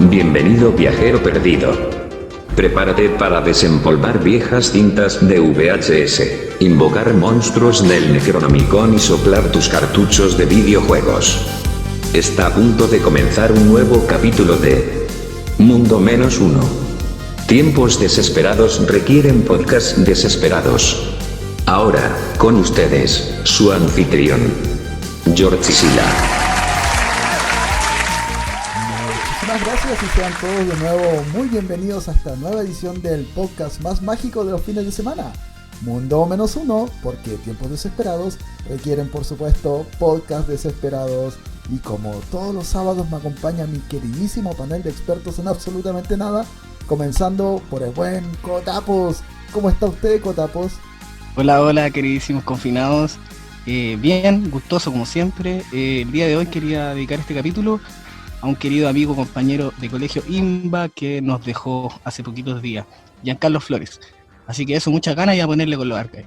Bienvenido viajero perdido. Prepárate para desempolvar viejas cintas de VHS, invocar monstruos del Necronomicon y soplar tus cartuchos de videojuegos. Está a punto de comenzar un nuevo capítulo de Mundo Menos Uno. Tiempos desesperados requieren podcasts desesperados. Ahora, con ustedes, su anfitrión, George Sila. Muchísimas gracias y sean todos de nuevo muy bienvenidos a esta nueva edición del podcast más mágico de los fines de semana, Mundo Menos Uno, porque tiempos desesperados requieren por supuesto podcasts desesperados. Y como todos los sábados me acompaña mi queridísimo panel de expertos en absolutamente nada, comenzando por el buen Cotapos. ¿Cómo está usted, Cotapos? Hola, queridísimos confinados. Bien, gustoso como siempre. El día de hoy quería dedicar este capítulo a un querido amigo, compañero de colegio IMBA que nos dejó hace poquitos días, Giancarlo Flores. Así que eso, muchas ganas y a ponerle con los arcades.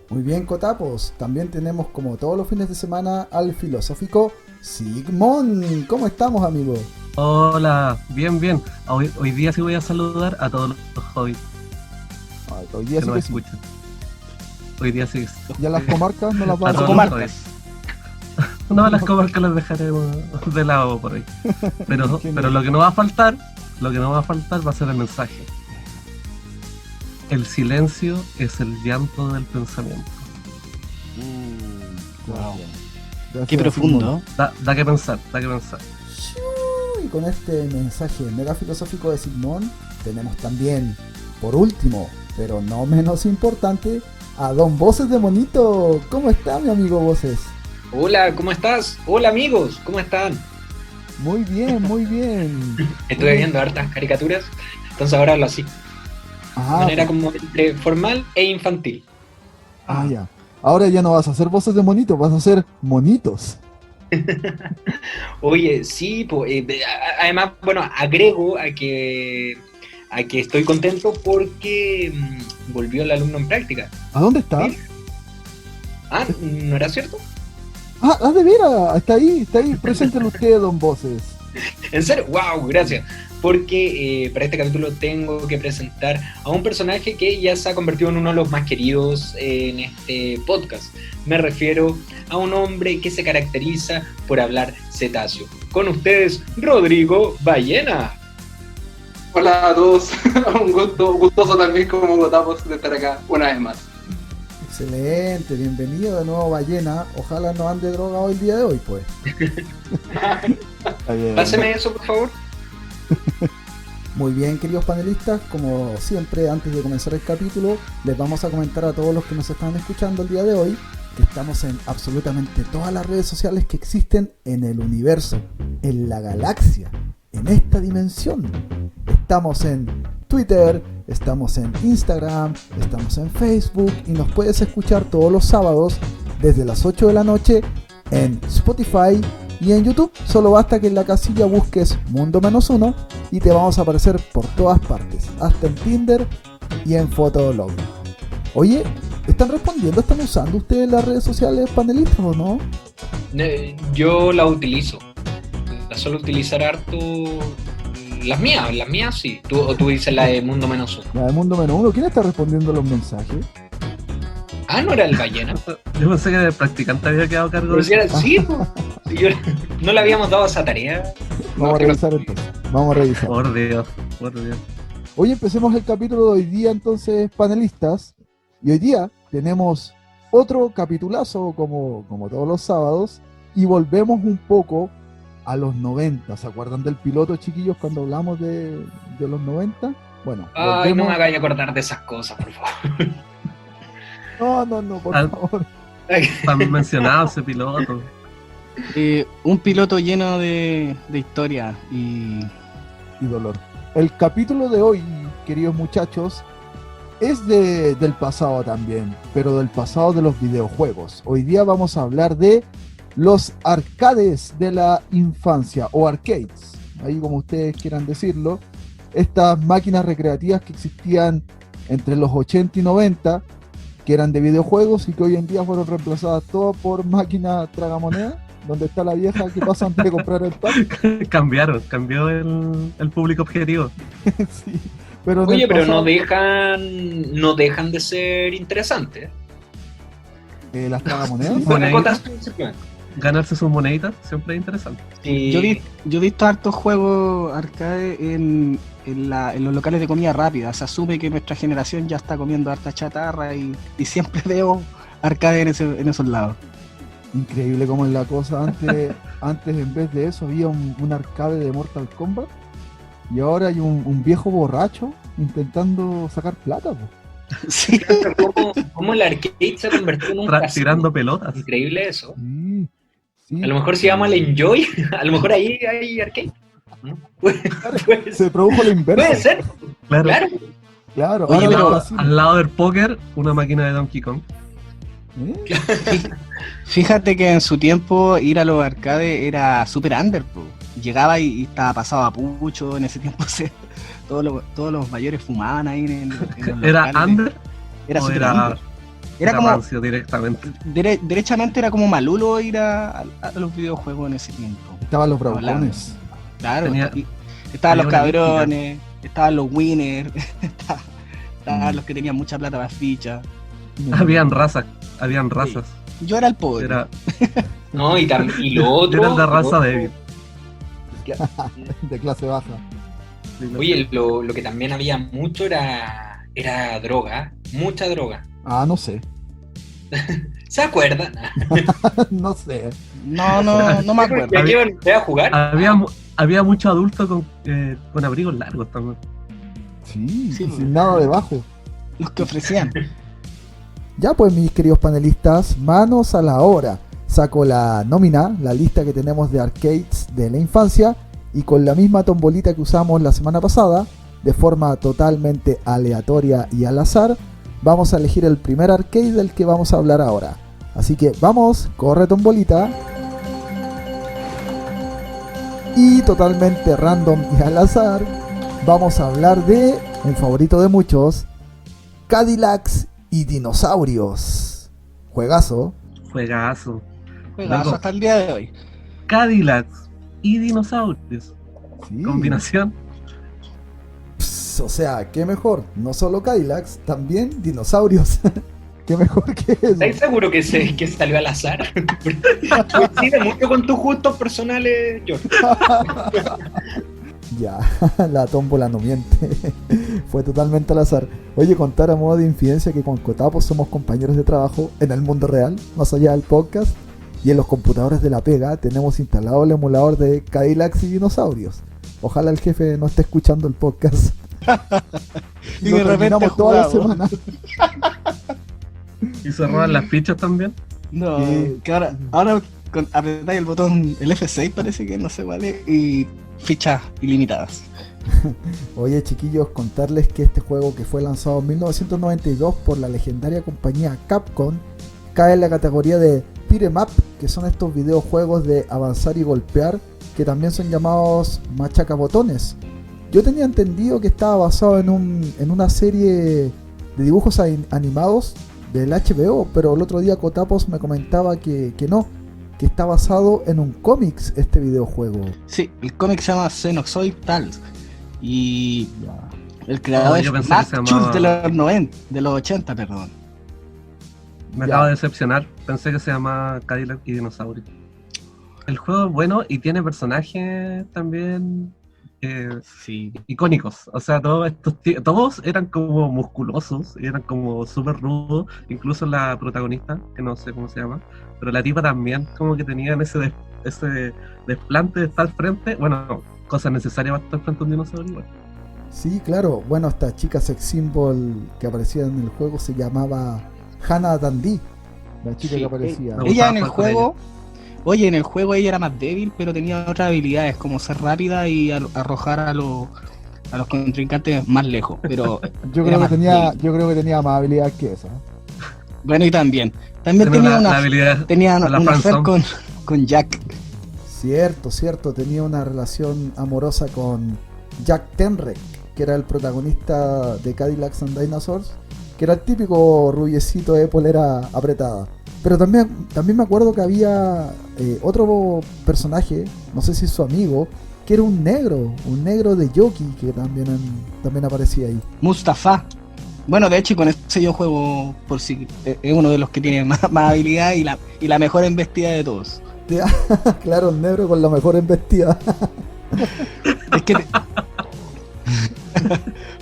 Muy bien, Cotapos. También tenemos, como todos los fines de semana, al filosófico Sigmund. ¿Cómo estamos, amigo? Hola, bien. Hoy día sí voy a saludar a todos los hobbies Hoy día que sí nos que sí. escuchan. Hoy día sí. Ya las comarcas no las A vamos todos a los comarcas. hobbies. No, las comarcas las dejaremos de lado por ahí. Pero lo que no va a faltar va a ser el mensaje. El silencio es el llanto del pensamiento. Wow. Gracias, Qué profundo. Da que pensar. Y con este mensaje mega filosófico de Sigmund, tenemos también, por último, pero no menos importante, a Don Voces de Monito. ¿Cómo está, mi amigo Voces? Hola, ¿cómo estás? Hola amigos, ¿cómo están? Muy bien, muy bien. Estuve viendo hartas caricaturas, entonces ahora hablo así, de manera como entre formal e infantil. Ya. Ahora ya no vas a hacer voces de monito, vas a hacer monitos. Oye, sí, además, bueno, agrego a que estoy contento porque volvió el alumno en práctica. ¿A dónde está? ¿Sí? ¿No era cierto? De veras, está ahí, preséntelo usted, Don Voces. ¿En serio? ¡Wow! Gracias. Porque para este capítulo tengo que presentar a un personaje que ya se ha convertido en uno de los más queridos en este podcast. Me refiero a un hombre que se caracteriza por hablar cetáceo. Con ustedes, Rodrigo Ballena. Hola a todos, gustoso también como Cotapos de estar acá una vez más. Excelente, bienvenido de nuevo, Ballena. Ojalá no ande droga hoy el día de hoy, pues. Páseme eso, por favor. Muy bien, queridos panelistas, como siempre, antes de comenzar el capítulo, les vamos a comentar a todos los que nos están escuchando el día de hoy que estamos en absolutamente todas las redes sociales que existen en el universo, en la galaxia, en esta dimensión. Estamos en Twitter, estamos en Instagram, estamos en Facebook y nos puedes escuchar todos los sábados desde las 8 de la noche en Spotify y en YouTube. Solo basta que en la casilla busques Mundo Menos Uno y te vamos a aparecer por todas partes, hasta en Tinder y en Fotolog. Oye, ¿están respondiendo? ¿Están usando ustedes las redes sociales, panelistas, o no? Yo la utilizo. La suelo utilizar harto. Las mías sí. ¿Tú dices la de Mundo Menos Uno? La de Mundo Menos Uno. ¿Quién está respondiendo los mensajes? ¿No era el Ballena? Yo pensé que el practicante había quedado a cargo Pero de si era, eso. sí, po. Si no le habíamos dado esa tarea. Vamos a revisar entonces. Vamos a revisar. Por Dios. Hoy empecemos el capítulo de hoy día entonces, panelistas. Y hoy día tenemos otro capitulazo como todos los sábados. Y volvemos un poco a los 90. ¿Se acuerdan del piloto, chiquillos, cuando hablamos de los 90? Bueno, Ay, no me hagáis acordar de esas cosas, por favor. No, por favor. Han mencionado ese piloto. Un piloto lleno de historia y dolor. El capítulo de hoy, queridos muchachos, es del pasado también, pero del pasado de los videojuegos. Hoy día vamos a hablar de los arcades de la infancia, o arcades, ahí como ustedes quieran decirlo. Estas máquinas recreativas que existían entre los 80 y 90, que eran de videojuegos y que hoy en día fueron reemplazadas todas por máquinas tragamonedas. donde está la vieja que pasa antes de comprar el pack. Cambió el público objetivo. Sí, pero en Oye, el pero pasado, no dejan de ser interesantes. las tragamonedas. Moneditas. Simplemente. Ganarse sus moneditas siempre es interesante. Sí. Yo he visto hartos juegos arcade en los locales de comida rápida. Se asume que nuestra generación ya está comiendo harta chatarra y siempre veo arcade en esos lados. Increíble cómo es la cosa. Antes en vez de eso había un arcade de Mortal Kombat y ahora hay un viejo borracho intentando sacar plata, po. Sí. ¿Cómo el arcade se convirtió en un casino? Tirando pelotas. Increíble eso. Sí, sí. A lo mejor si vamos al Enjoy, a lo mejor ahí hay arcade. ¿No? Se produjo lo inverso. Puede ser, Claro. claro. Claro, Oye, ahora pero los casinos. Al lado del póker, una máquina de Donkey Kong. Fíjate que en su tiempo ir a los arcades era super under, po. Llegaba y estaba pasado a pucho. En ese tiempo todos los mayores fumaban ahí en los ¿Era locales. under Era o super era, under. Era era como rancio directamente? derechamente era como malulo ir a los videojuegos en ese tiempo. Estaban los bravucones. Claro, Tenía- estaban los tenía una cabrones, estaban los winners, estaban Mm. los que tenían mucha plata para fichas. Habían razas. Yo era el pobre. Era, No, y lo otro. era el de lo raza otro- débil. De clase baja. Oye, lo que también había mucho era droga, mucha droga. Ah, no sé. ¿Se acuerdan? No sé. No me acuerdo. ¿Ya que iban a jugar? Había muchos adultos con abrigos largos también. Sí, Sí, y pues. sin nada debajo. Los que ofrecían. Ya pues, mis queridos panelistas, manos a la obra. Saco la nómina, la lista que tenemos de arcades de la infancia, y con la misma tombolita que usamos la semana pasada, de forma totalmente aleatoria y al azar, vamos a elegir el primer arcade del que vamos a hablar ahora. Así que vamos, corre tombolita. Y totalmente random y al azar, vamos a hablar de un favorito de muchos, Cadillacs y dinosaurios. Juegazo. Juegazo. Juegazo Loco. hasta el día de hoy. Cadillacs y dinosaurios. Sí. Combinación. O sea, qué mejor. No solo Cadillacs, también dinosaurios. Qué mejor que eso. ¿Estás seguro que salió al azar? Coincide mucho con tus gustos personales, George. Ya, la tómbola no miente. Fue totalmente al azar. Oye, contar a modo de infidencia que con Cotapo somos compañeros de trabajo en el mundo real, más allá del podcast. Y en los computadores de la pega tenemos instalado el emulador de Cadillacs y dinosaurios. Ojalá el jefe no esté escuchando el podcast. Y Lo de repente terminamos toda la jugamos. semana. Y se roban las fichas también. No, Sí. que ahora apretáis el botón, el F6 parece que no sé cuál es, y fichas ilimitadas. Oye, chiquillos, contarles que este juego, que fue lanzado en 1992 por la legendaria compañía Capcom, cae en la categoría de beat 'em up, que son estos videojuegos de avanzar y golpear, que también son llamados machacabotones. Yo tenía entendido que estaba basado en una serie de dibujos animados del HBO, pero el otro día Cotapos me comentaba que no, que está basado en un cómics este videojuego. Sí, el cómic se llama Xenozoid Tales. Y el creador yo es pensé que Matt se llamaba- Schultz de los 80, perdón. Me Ya. acabo de decepcionar. Pensé que se llama Cadillac y dinosaurio. El juego es bueno y tiene personajes también Sí. icónicos. O sea, todos eran como musculosos, eran como súper rudos. Incluso la protagonista, que no sé cómo se llama, pero la tipa también como que tenían ese desplante de estar frente. Bueno, cosas necesarias para estar frente a un dinosaurio. igual. Sí, claro. Bueno, esta chica sex symbol que aparecía en el juego se llamaba Hannah Dundee, la chica Sí, que aparecía. Me Ella gustaba en el jugar con juego, oye, en el juego ella era más débil, pero tenía otras habilidades como ser rápida y arrojar a los contrincantes más lejos. Pero Yo era creo que más tenía más habilidad que esa. bueno, y también Tiene tenía la una habilidad. tenía la una affair friendzone. con Jack. Cierto, tenía una relación amorosa con Jack Tenrek, que era el protagonista de Cadillacs and Dinosaurs, que era el típico rubiecito de polera apretada. Pero también me acuerdo que había otro personaje, no sé si es su amigo, que era un negro de Yoki, que también aparecía ahí. Mustafa. Bueno, de hecho, con ese yo juego por si es uno de los que tiene más habilidad y la mejor embestida de todos. Claro, el negro con la mejor embestida. Es que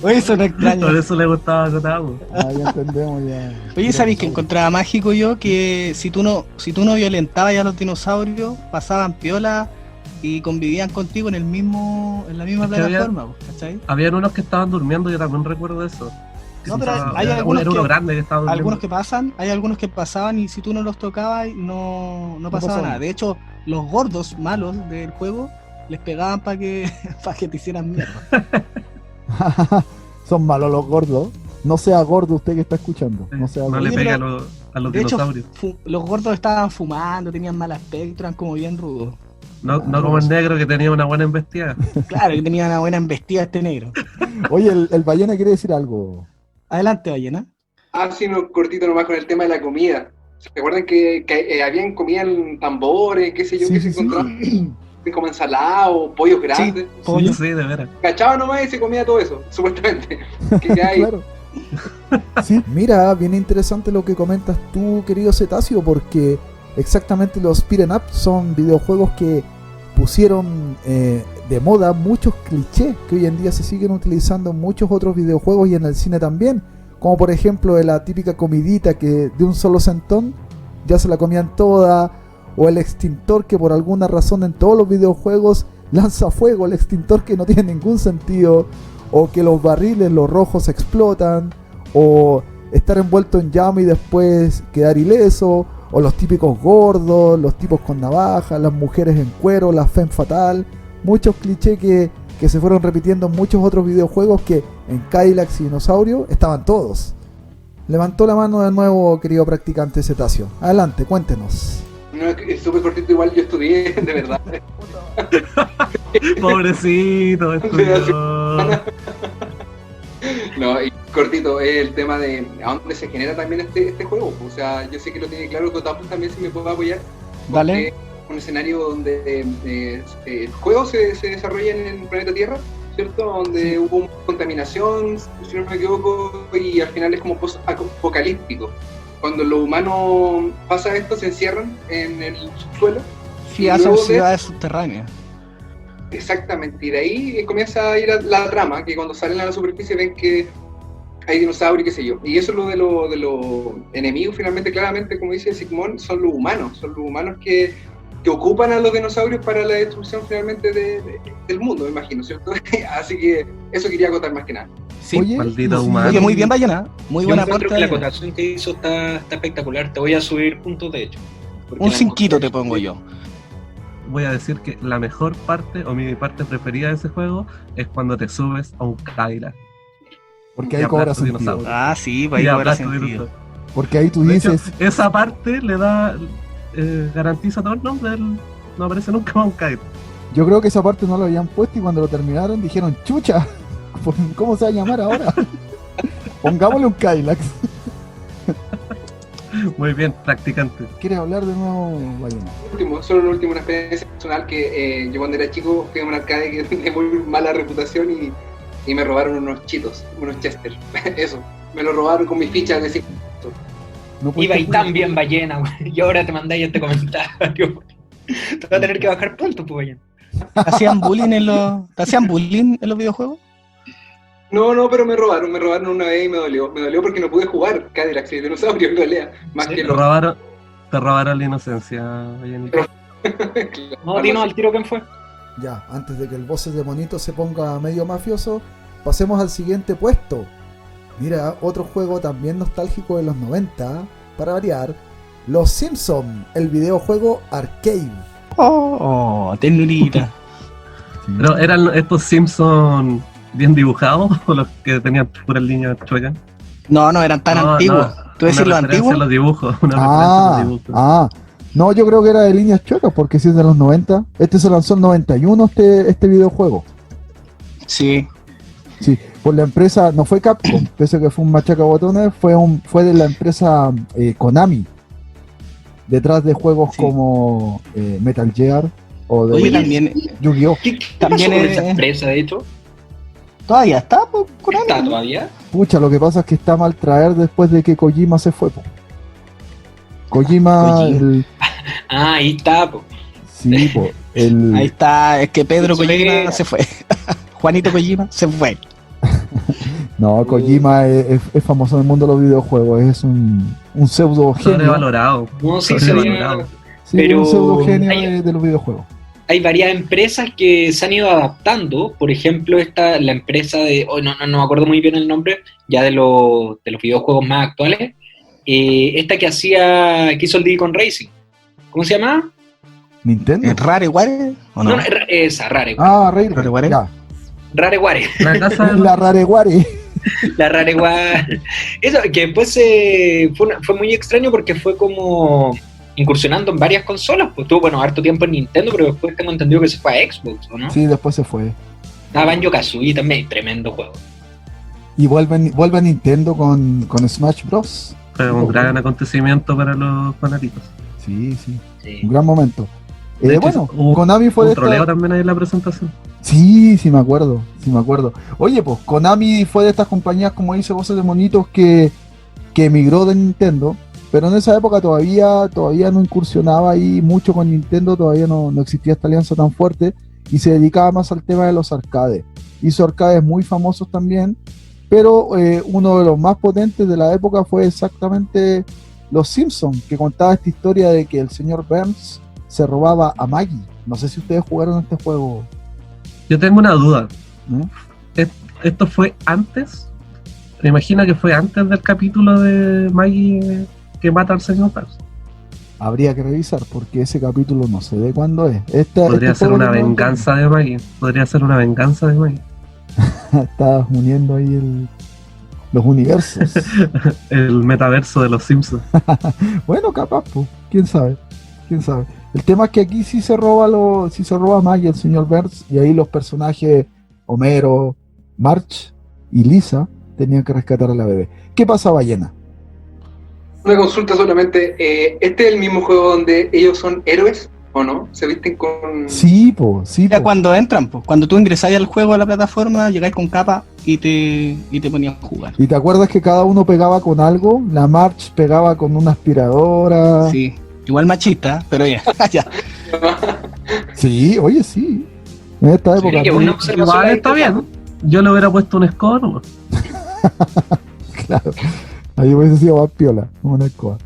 Oye, eso no extraño. Por eso le gustaba Kotaku. Ya entendemos ya. Oye, ¿sabéis que encontraba mágico yo? Que si tú no violentabas ya a los dinosaurios, pasaban piola y convivían contigo en la misma Es que plataforma, ¿cachai? Habían unos que estaban durmiendo, yo también recuerdo eso. No, pero hay Era algunos uno que, grande que estaba durmiendo. hay algunos que pasaban y si tú no los tocabas no pasaba nada. De hecho, los gordos malos del juego les pegaban para que te hicieran mierda. Son malos los gordos. No sea gordo usted que está escuchando. No sea No gordo. le Oye, pega pero, a los de hecho, dinosaurios. los gordos estaban fumando, tenían mal aspecto, eran como bien rudos. No como el negro que tenía una buena embestida. Claro, que tenía una buena embestida este negro. Oye, el ballena quiere decir algo. Adelante, ballena. Sí, no, cortito nomás con el tema de la comida. ¿Se acuerdan que habían comida en tambores, qué sé yo, Sí, que sí, se sí. encontraban como ensalada o pollos grandes? Pollo. Sí, de veras. Cachaba nomás y se comía todo eso, supuestamente. Que hay. Claro. Sí, mira, bien interesante lo que comentas tú, querido Cetáceo, porque exactamente los beat'em up son videojuegos que pusieron de moda muchos clichés que hoy en día se siguen utilizando en muchos otros videojuegos y en el cine también, como por ejemplo la típica comidita que de un solo centón ya se la comían toda, o el extintor que por alguna razón en todos los videojuegos lanza fuego, el extintor que no tiene ningún sentido, o que los barriles, los rojos explotan, o estar envuelto en llama y después quedar ileso, o los típicos gordos, los tipos con navaja, las mujeres en cuero, la femme fatal, muchos clichés que se fueron repitiendo en muchos otros videojuegos que en Cadillac y Dinosaurio estaban todos. Levantó la mano de nuevo, querido practicante cetáceo. Adelante, cuéntenos. No, es súper cortito, igual yo estudié, de verdad. Pobrecito, estudió. No, y cortito, es el tema de a dónde se genera también este juego. O sea, yo sé que lo tiene claro Kotaku también, si me puedo apoyar. Dale. Es un escenario donde el juego se desarrolla en el planeta Tierra, ¿cierto? Donde hubo contaminación, si no me equivoco, y al final es como post-apocalíptico. Cuando los humanos pasa esto, se encierran en el subsuelo. Sí, Y hacen luego de- ciudades subterráneas. Exactamente, y de ahí comienza a ir la trama, que cuando salen a la superficie ven que hay dinosaurios, qué sé yo. Y eso es lo de los enemigos, finalmente, claramente, como dice Sigmund, son los humanos que ocupan a los dinosaurios para la destrucción finalmente del mundo, me imagino, ¿cierto? Así que eso quería acotar más que nada. Sí. Maldito y- humano. Oye, muy bien, ballena. Muy Yo buena encuentro aporte. que la Ballena. acotación que hizo está espectacular. Te voy a subir puntos, de hecho. Porque Un la 5 te encontré- pongo yo. Voy a decir que la mejor parte, o mi parte preferida de ese juego, es cuando te subes a un Cadillac. Porque Y ahí cobra aplastas sentido. dinosaurios. Ah, sí, para Y ahí cobra aplastas sentido. dinosaurios. Porque ahí tú De hecho, dices, esa parte le da, garantiza todo el nombre, no aparece nunca más un Cadillac. yo creo que esa parte no lo habían puesto y cuando lo terminaron dijeron, chucha, ¿cómo se va a llamar ahora? Pongámosle un Cadillac. Muy bien, practicante. ¿Quieres hablar de nuevo, Ballena? Solo lo último, una experiencia personal que yo cuando era chico fui a un arcade que tenía muy mala reputación y me robaron unos chitos, unos Chester. Eso, me lo robaron con mis fichas de 5. No puedes Iba y jugar. tan bien, ballena, güey. Y ahora te mandáis este comentario. Te vas a tener que bajar puntos, pues, ballena. ¿Te hacían bullying ¿Te hacían bullying en los videojuegos? No, pero me robaron una vez y me dolió. Me dolió porque no pude jugar Cadillac y dinosaurio, me dolía. Más Sí, que Te los... robaron la inocencia, Vallenita. No, dinos al tiro quién fue. Ya, antes de que el boss de monito se ponga medio mafioso, pasemos al siguiente puesto. Mira, otro juego también nostálgico de los 90, para variar, Los Simpson, el videojuego arcade. Oh, ternurita. Pero eran estos Simpsons bien dibujados, o los que tenían puras líneas chuecas. No, no eran tan No, antiguos. no, ¿Tú decís una los referencia antiguos? a los dibujos, una referencia a los dibujos. No, yo creo que era de líneas chuecas porque si es de los 90. Este se lanzó en 91, este videojuego. Sí. Sí, por la empresa, no fue Capcom, pese a que fue un machacabotones, fue de la empresa Konami. detrás de juegos Sí. como Metal Gear o de Oye, también, Yu-Gi-Oh. ¿Qué También pasó con es- esa empresa, de hecho? todavía está, po, Konami, ¿Está ¿no? todavía? Pucha, lo que pasa es que está mal traer después de que Kojima se fue, po. Kojima, Kojima. Ah, ahí está, po. sí, po, Ahí está, es que Pedro Su Kojima idea. se fue. Juanito Kojima se fue. no, Kojima es famoso en el mundo de los videojuegos, es un pseudo genio, Sobrevalorado. No, sí, Sobrevalorado. sí, pero un pseudo genio hay- de los videojuegos. Hay varias empresas que se han ido adaptando. Por ejemplo, la empresa de. Oh, no me acuerdo muy bien el nombre, ya de los videojuegos más actuales. Esta que hizo el Diddy Kong Racing. ¿Cómo se llama? Nintendo. ¿Es Rareware o no? No, esa, Rareware. Ah, Rareware. ya. Rareware. La casa de La Rareware. La Rareware. Eso, que después fue muy extraño porque fue como incursionando en varias consolas. Pues tuvo, bueno, harto tiempo en Nintendo, pero después tengo entendido que se fue a Xbox, ¿o no? Sí, después se fue. Banjo-Kazooie también, tremendo juego. Y vuelve a Nintendo con Smash Bros. fue un gran acontecimiento para los fanáticos. Sí, sí, Sí. un gran momento. De hecho, Bueno, hubo Konami fue un de esta- troleo también ahí en la presentación. Sí, sí me acuerdo, sí me acuerdo. Oye, pues Konami fue de estas compañías, como dice Voces de Monitos, que emigró de Nintendo, pero en esa época todavía no incursionaba ahí mucho con Nintendo, todavía no existía esta alianza tan fuerte y se dedicaba más al tema de los arcades. Hizo arcades muy famosos también, pero uno de los más potentes de la época fue exactamente Los Simpsons, que contaba esta historia de que el señor Burns se robaba a Maggie. No sé si ustedes jugaron este juego, Yo tengo una duda. ¿no? ¿Esto fue antes? Me imagino que fue antes del capítulo de Maggie que mata al señor Burns. Habría que revisar porque ese capítulo no sé de cuándo es. Podría este ser juego una que no- venganza de Maggie. Podría ser una venganza de Maggie. Estás uniendo ahí los universos. El metaverso de los Simpsons. Bueno, capaz, pues, quién sabe. El tema es que aquí sí se roba a Maggie, el señor Burns, y ahí los personajes Homero, Marge y Lisa tenían que rescatar a la bebé. ¿Qué pasa, ballena? Una consulta solamente. ¿Este es el mismo juego donde ellos son héroes o no? ¿Se visten con...? Sí, po. Ya cuando entran, pues, cuando tú ingresabas al juego a la plataforma, llegáis con capa y te ponías a jugar. ¿Y te acuerdas que cada uno pegaba con algo? La Marge pegaba con una aspiradora. Sí, igual machista, pero ya, ya. Sí, oye, sí. En esta época. qué ¿no? buena observación Igual ahí, está por bien. favor. Yo le hubiera puesto un score, ¿no? Claro. Ahí hubiese sido más piola, como una escoba.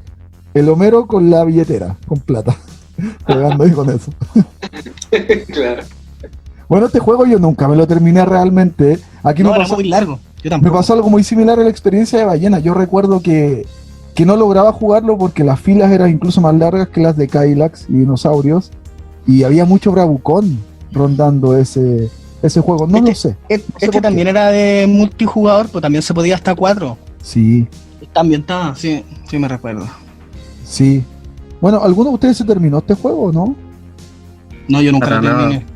El Homero con la billetera, con plata. Jugando ahí con eso. Claro. Bueno, este juego yo nunca me lo terminé realmente. Aquí No, me era pasó, muy largo. Yo me tampoco. pasó algo muy similar a la experiencia de Ballena. Yo recuerdo que no lograba jugarlo porque las filas eran incluso más largas que las de Cadillacs y dinosaurios. Y había mucho bravucón rondando ese juego. No lo sé. Este por qué. también era de multijugador, pues también se podía hasta 4. Sí, También estaba, sí, sí me recuerdo. sí. Bueno, ¿alguno de ustedes se terminó este juego o no? No, yo nunca Para lo nada. terminé.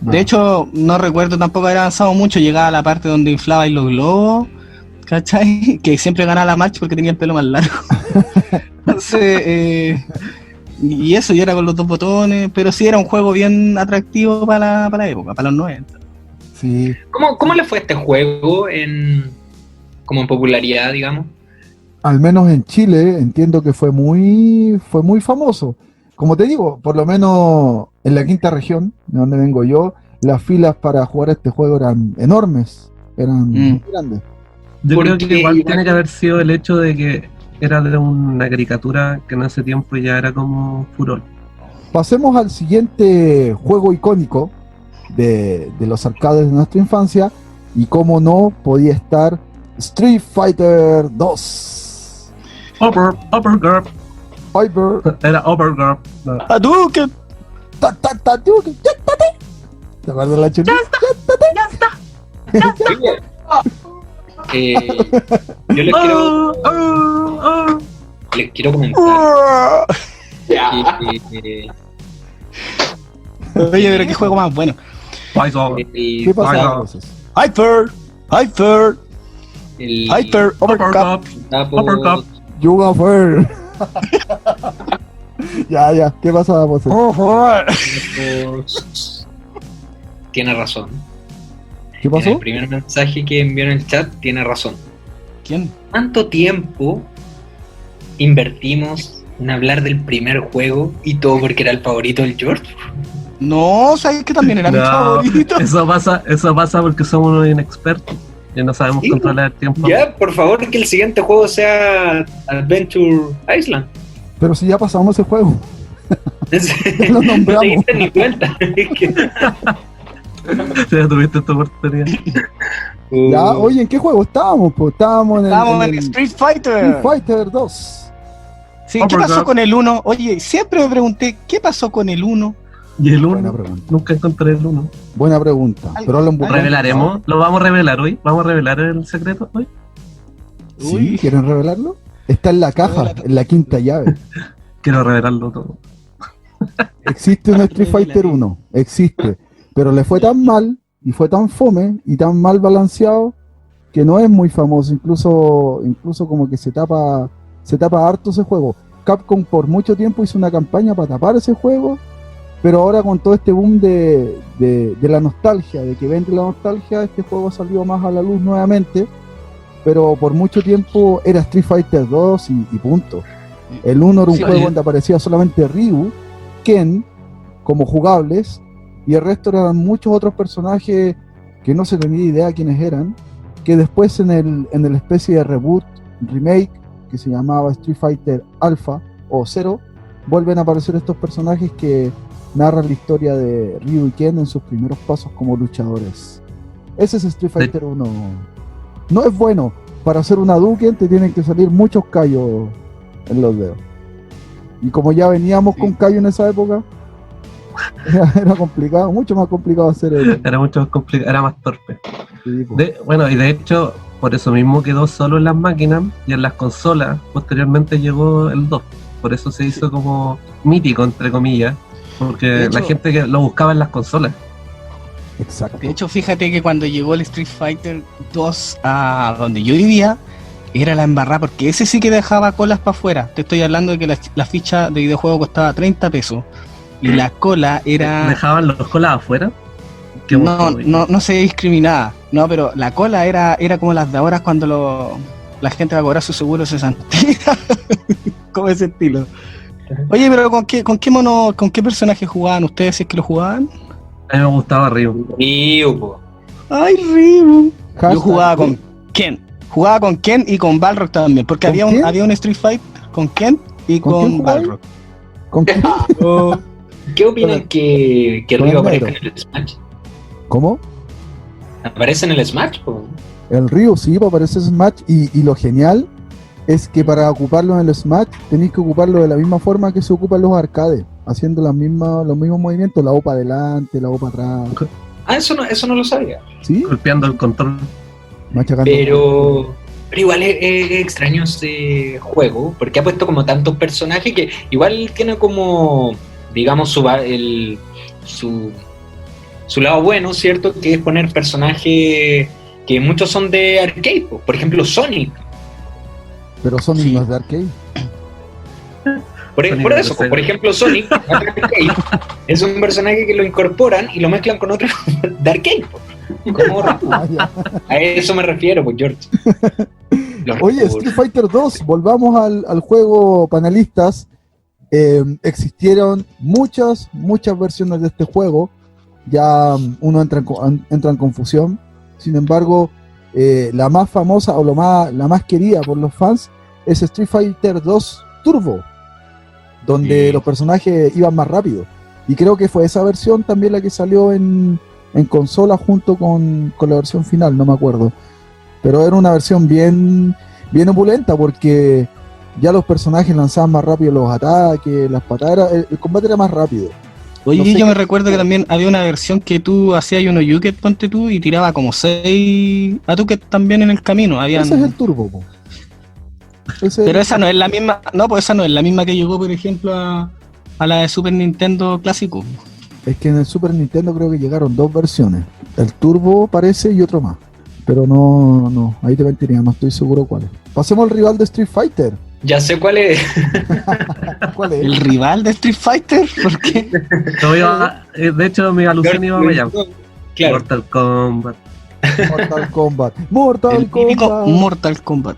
De hecho, no recuerdo tampoco haber avanzado mucho. Llegaba a la parte donde inflaba los globos, ¿cachai? Que siempre ganaba la marcha porque tenía el pelo más largo. Entonces, y eso, yo era con los dos botones, pero sí era un juego bien atractivo para la época, para los 90. Sí. ¿Cómo le fue a este juego como en popularidad, digamos? Al menos en Chile entiendo que fue muy famoso. Como te digo, por lo menos en la quinta región, de donde vengo yo, las filas para jugar este juego eran enormes, eran muy grandes. Yo Porque creo que igual igual- tiene que haber sido el hecho de que era de una caricatura que en ese tiempo ya era como furor. Pasemos al siguiente juego icónico de los arcades de nuestra infancia, y como no podía estar Street Fighter 2. Upper Hyper, Era Upper Girl. No. ¡Hadouken! ¿Te acuerdas la chulita? Yo les quiero comentar Ya. que Oye, pero qué juego más bueno. Bison. ¿Qué el, pasa Vaya. entonces? Hyper, el Uppercut. Uppercut. tapo- Uppercut. Yuga Fair. Ya, ¿qué pasaba, Pose? Tiene razón. ¿Qué En el pasó? primer mensaje que envió en el chat, tiene razón. ¿Quién? ¿Cuánto tiempo invertimos en hablar del primer juego y todo porque era el favorito del George? No, sabes que también era mi No, favorito. Eso pasa porque somos unos inexpertos y no sabemos Sí, controlar el tiempo. Ya, por favor, que el siguiente juego sea Adventure Island. Pero si ya pasamos ese juego. Lo No nombramos. te diste ni cuenta. Es que- Si ya tuviste esta oportunidad. Ya, oye, ¿en qué juego estábamos? Pues estábamos en Estábamos en el Street Fighter. Street Fighter 2. Sí, ¿qué pasó con el 1? Oye, siempre me pregunté, ¿qué pasó con el 1? Y el Buena 1, pregunta. nunca encontré el 1. Buena pregunta. Pero lo embucaron. ¿Revelaremos? ¿Lo vamos a revelar hoy? ¿Vamos a revelar el secreto hoy? ¿Sí? Uy. ¿Quieren revelarlo? Está en la caja, en la quinta llave. Quiero revelarlo todo. Existe un Street Fighter 1, existe. Pero le fue tan mal, y fue tan fome, y tan mal balanceado, que no es muy famoso. Incluso como que se tapa harto ese juego. Capcom por mucho tiempo hizo una campaña para tapar ese juego, pero ahora con todo este boom de la nostalgia, de que vende la nostalgia, este juego salió más a la luz nuevamente, pero por mucho tiempo era Street Fighter 2 y punto. El 1 era un Sí, juego oye. donde aparecía solamente Ryu, Ken, como jugables, y el resto eran muchos otros personajes que no se tenía idea quiénes eran, que después en el especie de reboot, remake, que se llamaba Street Fighter Alpha o Zero, vuelven a aparecer estos personajes que narran la historia de Ryu y Ken en sus primeros pasos como luchadores. Ese es Street Fighter 1. No es bueno. Para hacer una Hadouken te tienen que salir muchos callos en los dedos. Y como ya veníamos con callos en esa época, era complicado, mucho más complicado hacer el... Era mucho más complicado, era más torpe. Sí, pues. Bueno, y de hecho, por eso mismo quedó solo en las máquinas y en las consolas. Posteriormente llegó el 2. Por eso se hizo como mítico, entre comillas, porque De hecho- la gente que lo buscaba en las consolas. Exacto. De hecho, fíjate que cuando llegó el Street Fighter 2 a donde yo vivía, era la embarrada, porque ese sí que dejaba colas para afuera. Te estoy hablando de que la ficha de videojuego costaba 30 pesos y la cola era... ¿Dejaban los colas afuera? Qué No, bueno. no se discriminaba, no, pero la cola era como las de ahora cuando la gente va a cobrar su seguro de cesantía, como ese estilo. Oye, pero ¿con qué personaje jugaban ustedes si es que lo jugaban? A mí me gustaba Ryu. Ryu, po. Ay, Ryu. Yo Hashtag- jugaba con Ken. Jugaba con Ken y con Balrog también, porque ¿Con quién? había un Street Fighter con Ken y ¿Con quién con jugabas? Balrog. ¿Con qué? ¿Qué opinan Con que con Ryu el aparezca negro. en el Smash? ¿Cómo? ¿Aparece en el Smash? Po? El Ryu, sí, pues aparece Smash y lo genial es que para ocuparlo en el Smash tenéis que ocuparlo de la misma forma que se ocupan los arcades, haciendo los mismos movimientos, la O para adelante, la O para atrás, Ah, eso no lo sabía. ¿sí? Golpeando el control. Machacando. Pero igual es extraño ese juego, porque ha puesto como tantos personajes que igual tiene como, digamos, su lado bueno, ¿cierto? Que es poner personajes que muchos son de arcade, po. Por ejemplo, Sonic. Pero Sonic Sí. no es de arcade. Por Sonic eso, es de po. Por ejemplo, Sonic no es de arcade, es un personaje que lo incorporan y lo mezclan con otro de arcade. Po. Como- Ah, ya. a eso me refiero, pues, George. Los Oye, recursos. Street Fighter 2, volvamos al juego, panelistas. Existieron muchas versiones de este juego. Ya uno entra en confusión. Sin embargo, la más famosa o la más querida por los fans es Street Fighter 2 Turbo, donde Sí. los personajes iban más rápido. Y creo que fue esa versión también la que salió en consola junto con la versión final, no me acuerdo. Pero era una versión bien opulenta porque ya los personajes lanzaban más rápido los ataques, las patadas, el combate era más rápido. Oye, No sé yo me qué- recuerdo que también había una versión que tú hacías uno Yuket, ponte tú, y tiraba como 6 Atuket también en el camino. Habían... Ese es el turbo, po. Pero esa no es la misma, no, pues esa no es la misma que llegó, por ejemplo, a la de Super Nintendo clásico. Es que en el Super Nintendo creo que llegaron dos versiones. El turbo parece y otro más. Pero no, ahí te mentiría, no estoy seguro cuál es. Pasemos al rival de Street Fighter. Ya sé cuál es. ¿Cuál es? ¿El rival de Street Fighter? ¿Por qué? De hecho, mi alusión iba para allá. Claro. Mortal Kombat. Mortal Kombat. Mortal El típico Kombat. Mortal Kombat.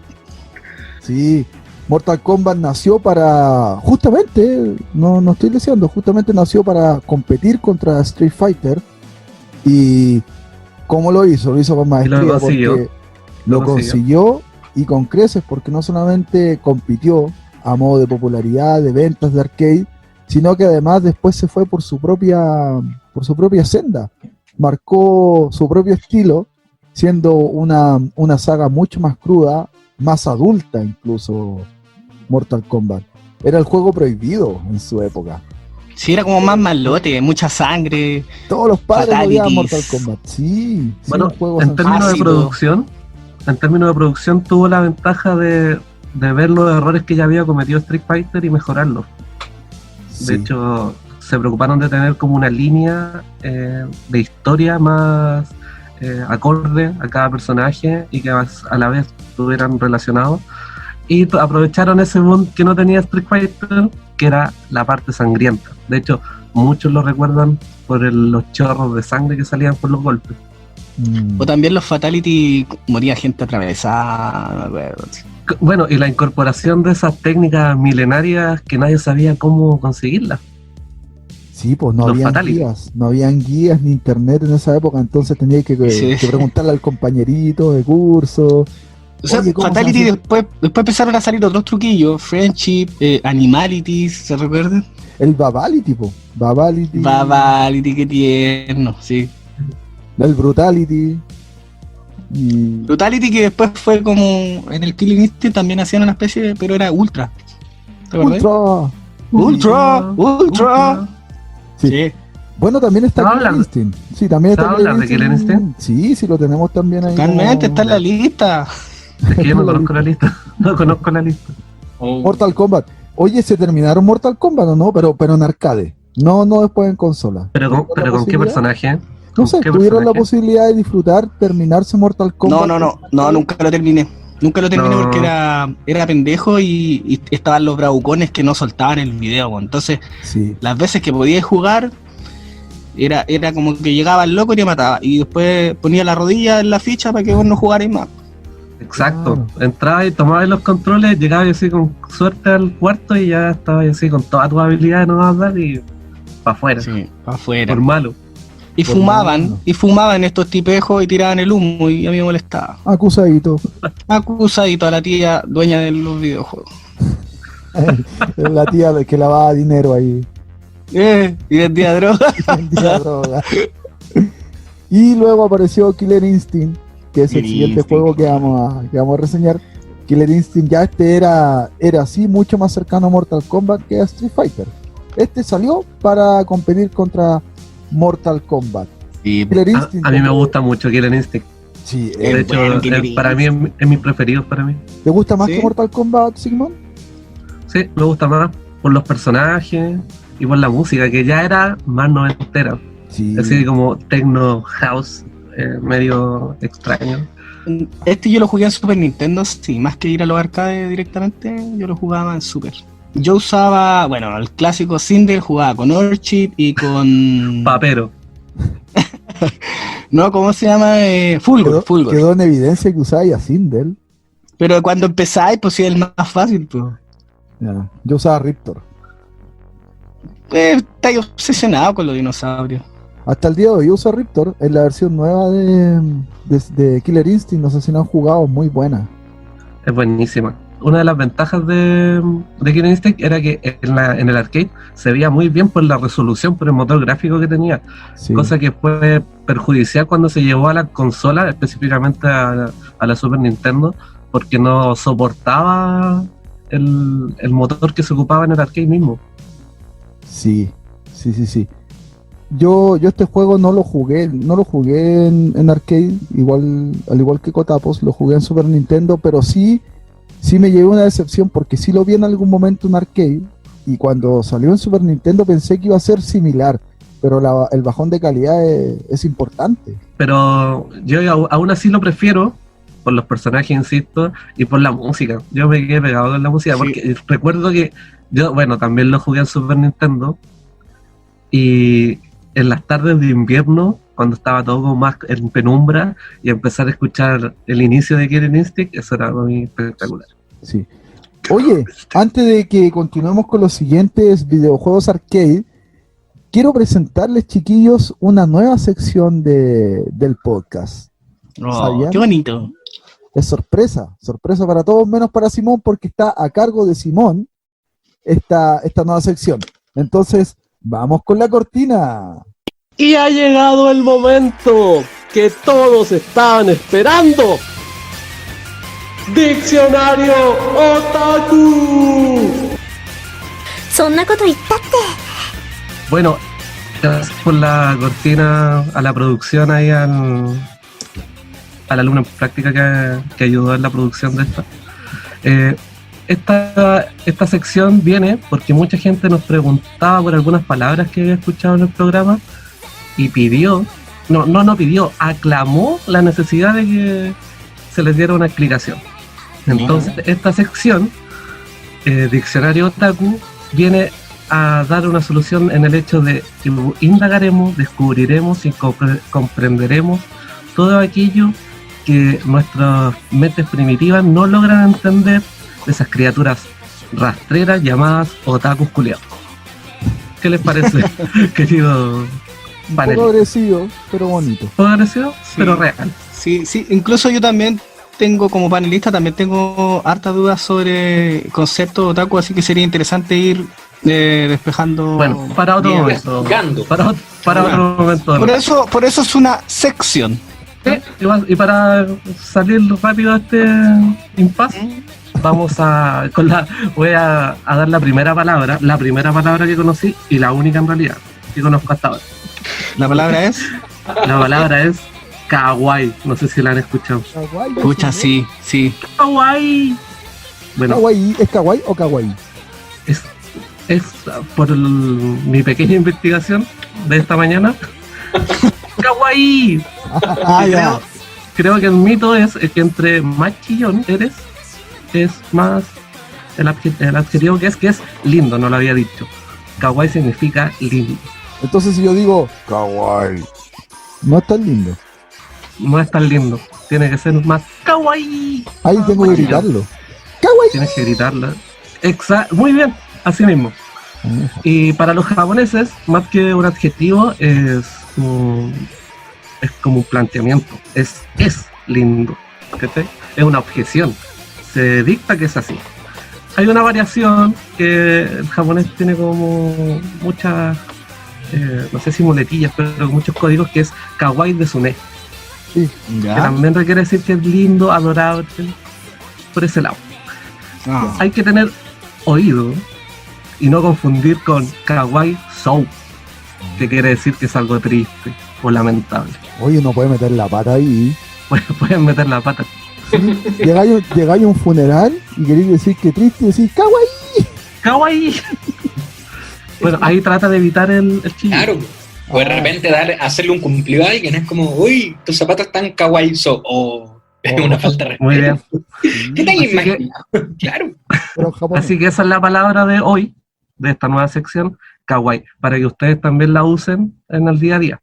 Sí, Mortal Kombat nació para, justamente, no estoy diciendo, justamente nació para competir contra Street Fighter. ¿Y cómo lo hizo? Lo hizo con maestría, Y lo consiguió. porque lo consiguió y con creces, porque no solamente compitió a modo de popularidad, de ventas de arcade, sino que además después se fue por su propia senda. Marcó su propio estilo, siendo una saga mucho más cruda, más adulta incluso. Mortal Kombat era el juego prohibido en su época. Sí, era como más malote, mucha sangre. Todos los padres odiaban Fatalities. Mortal Kombat. Sí, Bueno, un juego en términos de ácido. producción tuvo la ventaja de ver los errores que ya había cometido Street Fighter y mejorarlos. sí. De hecho, se preocuparon de tener como una línea de historia más acorde a cada personaje y que a la vez estuvieran relacionados. Y aprovecharon ese boom que no tenía Street Fighter, que era la parte sangrienta. De hecho, muchos lo recuerdan por los chorros de sangre que salían por los golpes. O también los Fatality, moría gente atravesada. Me acuerdo. Bueno, y la incorporación de esas técnicas milenarias que nadie sabía cómo conseguirlas. Sí, pues no Los habían Fatality. guías, no habían guías ni internet en esa época, entonces tenía que Sí. preguntarle al compañerito de curso. O sea, Oye, ¿cómo se Fatality hace? después empezaron a salir otros truquillos, Friendship, Animalities, ¿se recuerdan? El Babality, po. Babality, Babality, qué tierno, sí. el Brutality. Y Brutality, que después fue como en el Killing Instinct también hacían una especie de, pero era Ultra. ¿Te acuerdas? Ultra. Ultra. Sí. Sí. Bueno, también está ¿Se va a Killer hablar? Instinct. Sí, también ¿Se va está a hablar de Killer Instinct? Sí, sí, lo tenemos también ahí. Totalmente, está en la lista. Es que yo no conozco la lista. No conozco la lista. Mortal Kombat. Oye, ¿se terminaron Mortal Kombat o no? Pero en arcade. No después en consola. ¿Pero con qué posibilidad? personaje? No sé, ¿Qué tuvieron la personaje? posibilidad de disfrutar, terminarse Mortal Kombat. No, nunca lo terminé. Nunca lo terminé No. porque era pendejo y estaban los bravucones que no soltaban el video. Po. Entonces, Sí. las veces que podía jugar, era como que llegaba el loco y te mataba. Y después ponía la rodilla en la ficha para que vos no jugarais más. Exacto. Entraba y tomaba los controles, llegaba así con suerte al cuarto y ya estaba así con todas tus habilidades no vas a dar y para afuera. Sí, para afuera. Por malo. Y Por fumaban, malo. y fumaban estos tipejos y tiraban el humo y a mí me molestaba. Acusadito. Acusadito a la tía dueña de los videojuegos. La tía que lavaba dinero ahí. Y vendía droga. Vendía droga. Y luego apareció Killer Instinct, que es el Killer siguiente Instinct. juego que vamos a reseñar. Killer Instinct ya era así mucho más cercano a Mortal Kombat que a Street Fighter. Este salió para competir contra Mortal Kombat. Sí, Killer Instinct. A mí me gusta mucho Killer Instinct. Sí, De hecho, bueno, Killer para mí es mi preferido para mí. ¿te gusta más ¿Sí? que Mortal Kombat, Sigmund? Sí, me gusta más por los personajes y por la música, que ya era más noventera. Sí. Así como techno house, medio extraño. Este yo lo jugué en Super Nintendo, sí, más que ir a los arcades directamente, yo lo jugaba en Super. Yo usaba, bueno, el clásico Sindel, jugaba con Orchid y con... Papero. No, ¿cómo se llama? Fulgor. Quedó en evidencia que usaba a Sindel. Pero cuando empezáis, pues sí, es el más fácil, pues. Ya, yo usaba Riptor. Estáis obsesionado con los dinosaurios. Hasta el día de hoy yo uso Riptor en la versión nueva de Killer Instinct. No sé si no han jugado, muy buena. Es buenísima. Una de las ventajas de Killer Instinct era que en el arcade se veía muy bien por la resolución, por el motor gráfico que tenía. Sí. Cosa que fue perjudicial cuando se llevó a la consola, específicamente a la Super Nintendo, porque no soportaba el motor que se ocupaba en el arcade mismo. Sí. Yo este juego no lo jugué en arcade, al igual que Cotapos, lo jugué en Super Nintendo, pero sí me llevé una decepción porque sí lo vi en algún momento en arcade y cuando salió en Super Nintendo pensé que iba a ser similar, pero el bajón de calidad es importante. Pero yo aún así lo prefiero por los personajes, insisto, y por la música. Yo me quedé pegado con la música, Sí. porque recuerdo que yo, bueno, también lo jugué en Super Nintendo, y en las tardes de invierno, cuando estaba todo como más en penumbra, y empezar a escuchar el inicio de Killer Instinct, eso era muy espectacular. Sí. Oye, antes de que continuemos con los siguientes videojuegos arcade, quiero presentarles, chiquillos, una nueva sección del podcast. Oh, ¿Sabían? qué bonito. Es sorpresa para todos, menos para Simón, porque está a cargo de Simón esta nueva sección. Entonces, vamos con la cortina. Y ha llegado el momento que todos estaban esperando. Diccionario Otaku. そんなこと言ったって。 Bueno, gracias por la cortina, a la producción ahí, al alumno en práctica que ayudó en la producción de esta. Esta sección viene porque mucha gente nos preguntaba por algunas palabras que había escuchado en el programa y aclamó la necesidad de que se les diera una explicación. Entonces, esta sección, Diccionario Otaku, viene a dar una solución en el hecho de que indagaremos, descubriremos y comprenderemos todo aquello que nuestras mentes primitivas no logran entender de esas criaturas rastreras llamadas otakus culiados. ¿Qué les parece, querido Un panel? poco agresivo, pero bonito. ¿Poco agresivo? Sí. Pero real. Sí, sí, incluso yo también tengo como panelista, también tengo hartas dudas sobre conceptos otaku, así que sería interesante ir despejando. Bueno, para otro Bien, momento. investigando. Para otro momento. Por eso es una sección. Y para salir rápido de este impasse, voy a dar la primera palabra que conocí y la única en realidad que conozco hasta ahora. La palabra es. La palabra es kawaii, no sé si la han escuchado. Kawaii, Escucha, sí, sí. Kawaii. Bueno, Kawaii, ¿es kawaii o kawaii? es por mi pequeña investigación de esta mañana. Kawaii. Ah, ya. Creo que el mito es que entre más chillón eres, es más el adjetivo que es lindo, no lo había dicho. Kawaii significa lindo. Entonces si yo digo kawaii, no es tan lindo. No es tan lindo, tiene que ser más kawaii. Ahí tengo que Kawaii. gritarlo. Kawaii. Tienes que gritarla. Muy bien, así mismo. Y para los japoneses, más que un adjetivo, es como un planteamiento. Es lindo. ¿Cachai? Es una objeción. Se dicta que es así. Hay una variación que el japonés tiene como muchas, no sé si muletillas, pero muchos códigos, que es kawaii desune. Sí. Que también requiere decir que es lindo, adorable, por ese lado. Ah. Hay que tener oído y no confundir con kawaii sou, que quiere decir que es algo triste o lamentable. Oye, no puede meter la pata ahí. Pueden meter la pata. Llegáis a un funeral y queréis decir que triste y decís kawaii. ¡Kawaii! Bueno, ahí trata de evitar el chillo. Claro. O de repente hacerle un cumplido a alguien, es como, uy, tus zapatos están kawaii, o es una falta de respeto. Muy bien. ¿Qué te has Así que- imaginado? Claro. Pero en japonés. Así que esa es la palabra de hoy, de esta nueva sección, kawaii, para que ustedes también la usen en el día a día.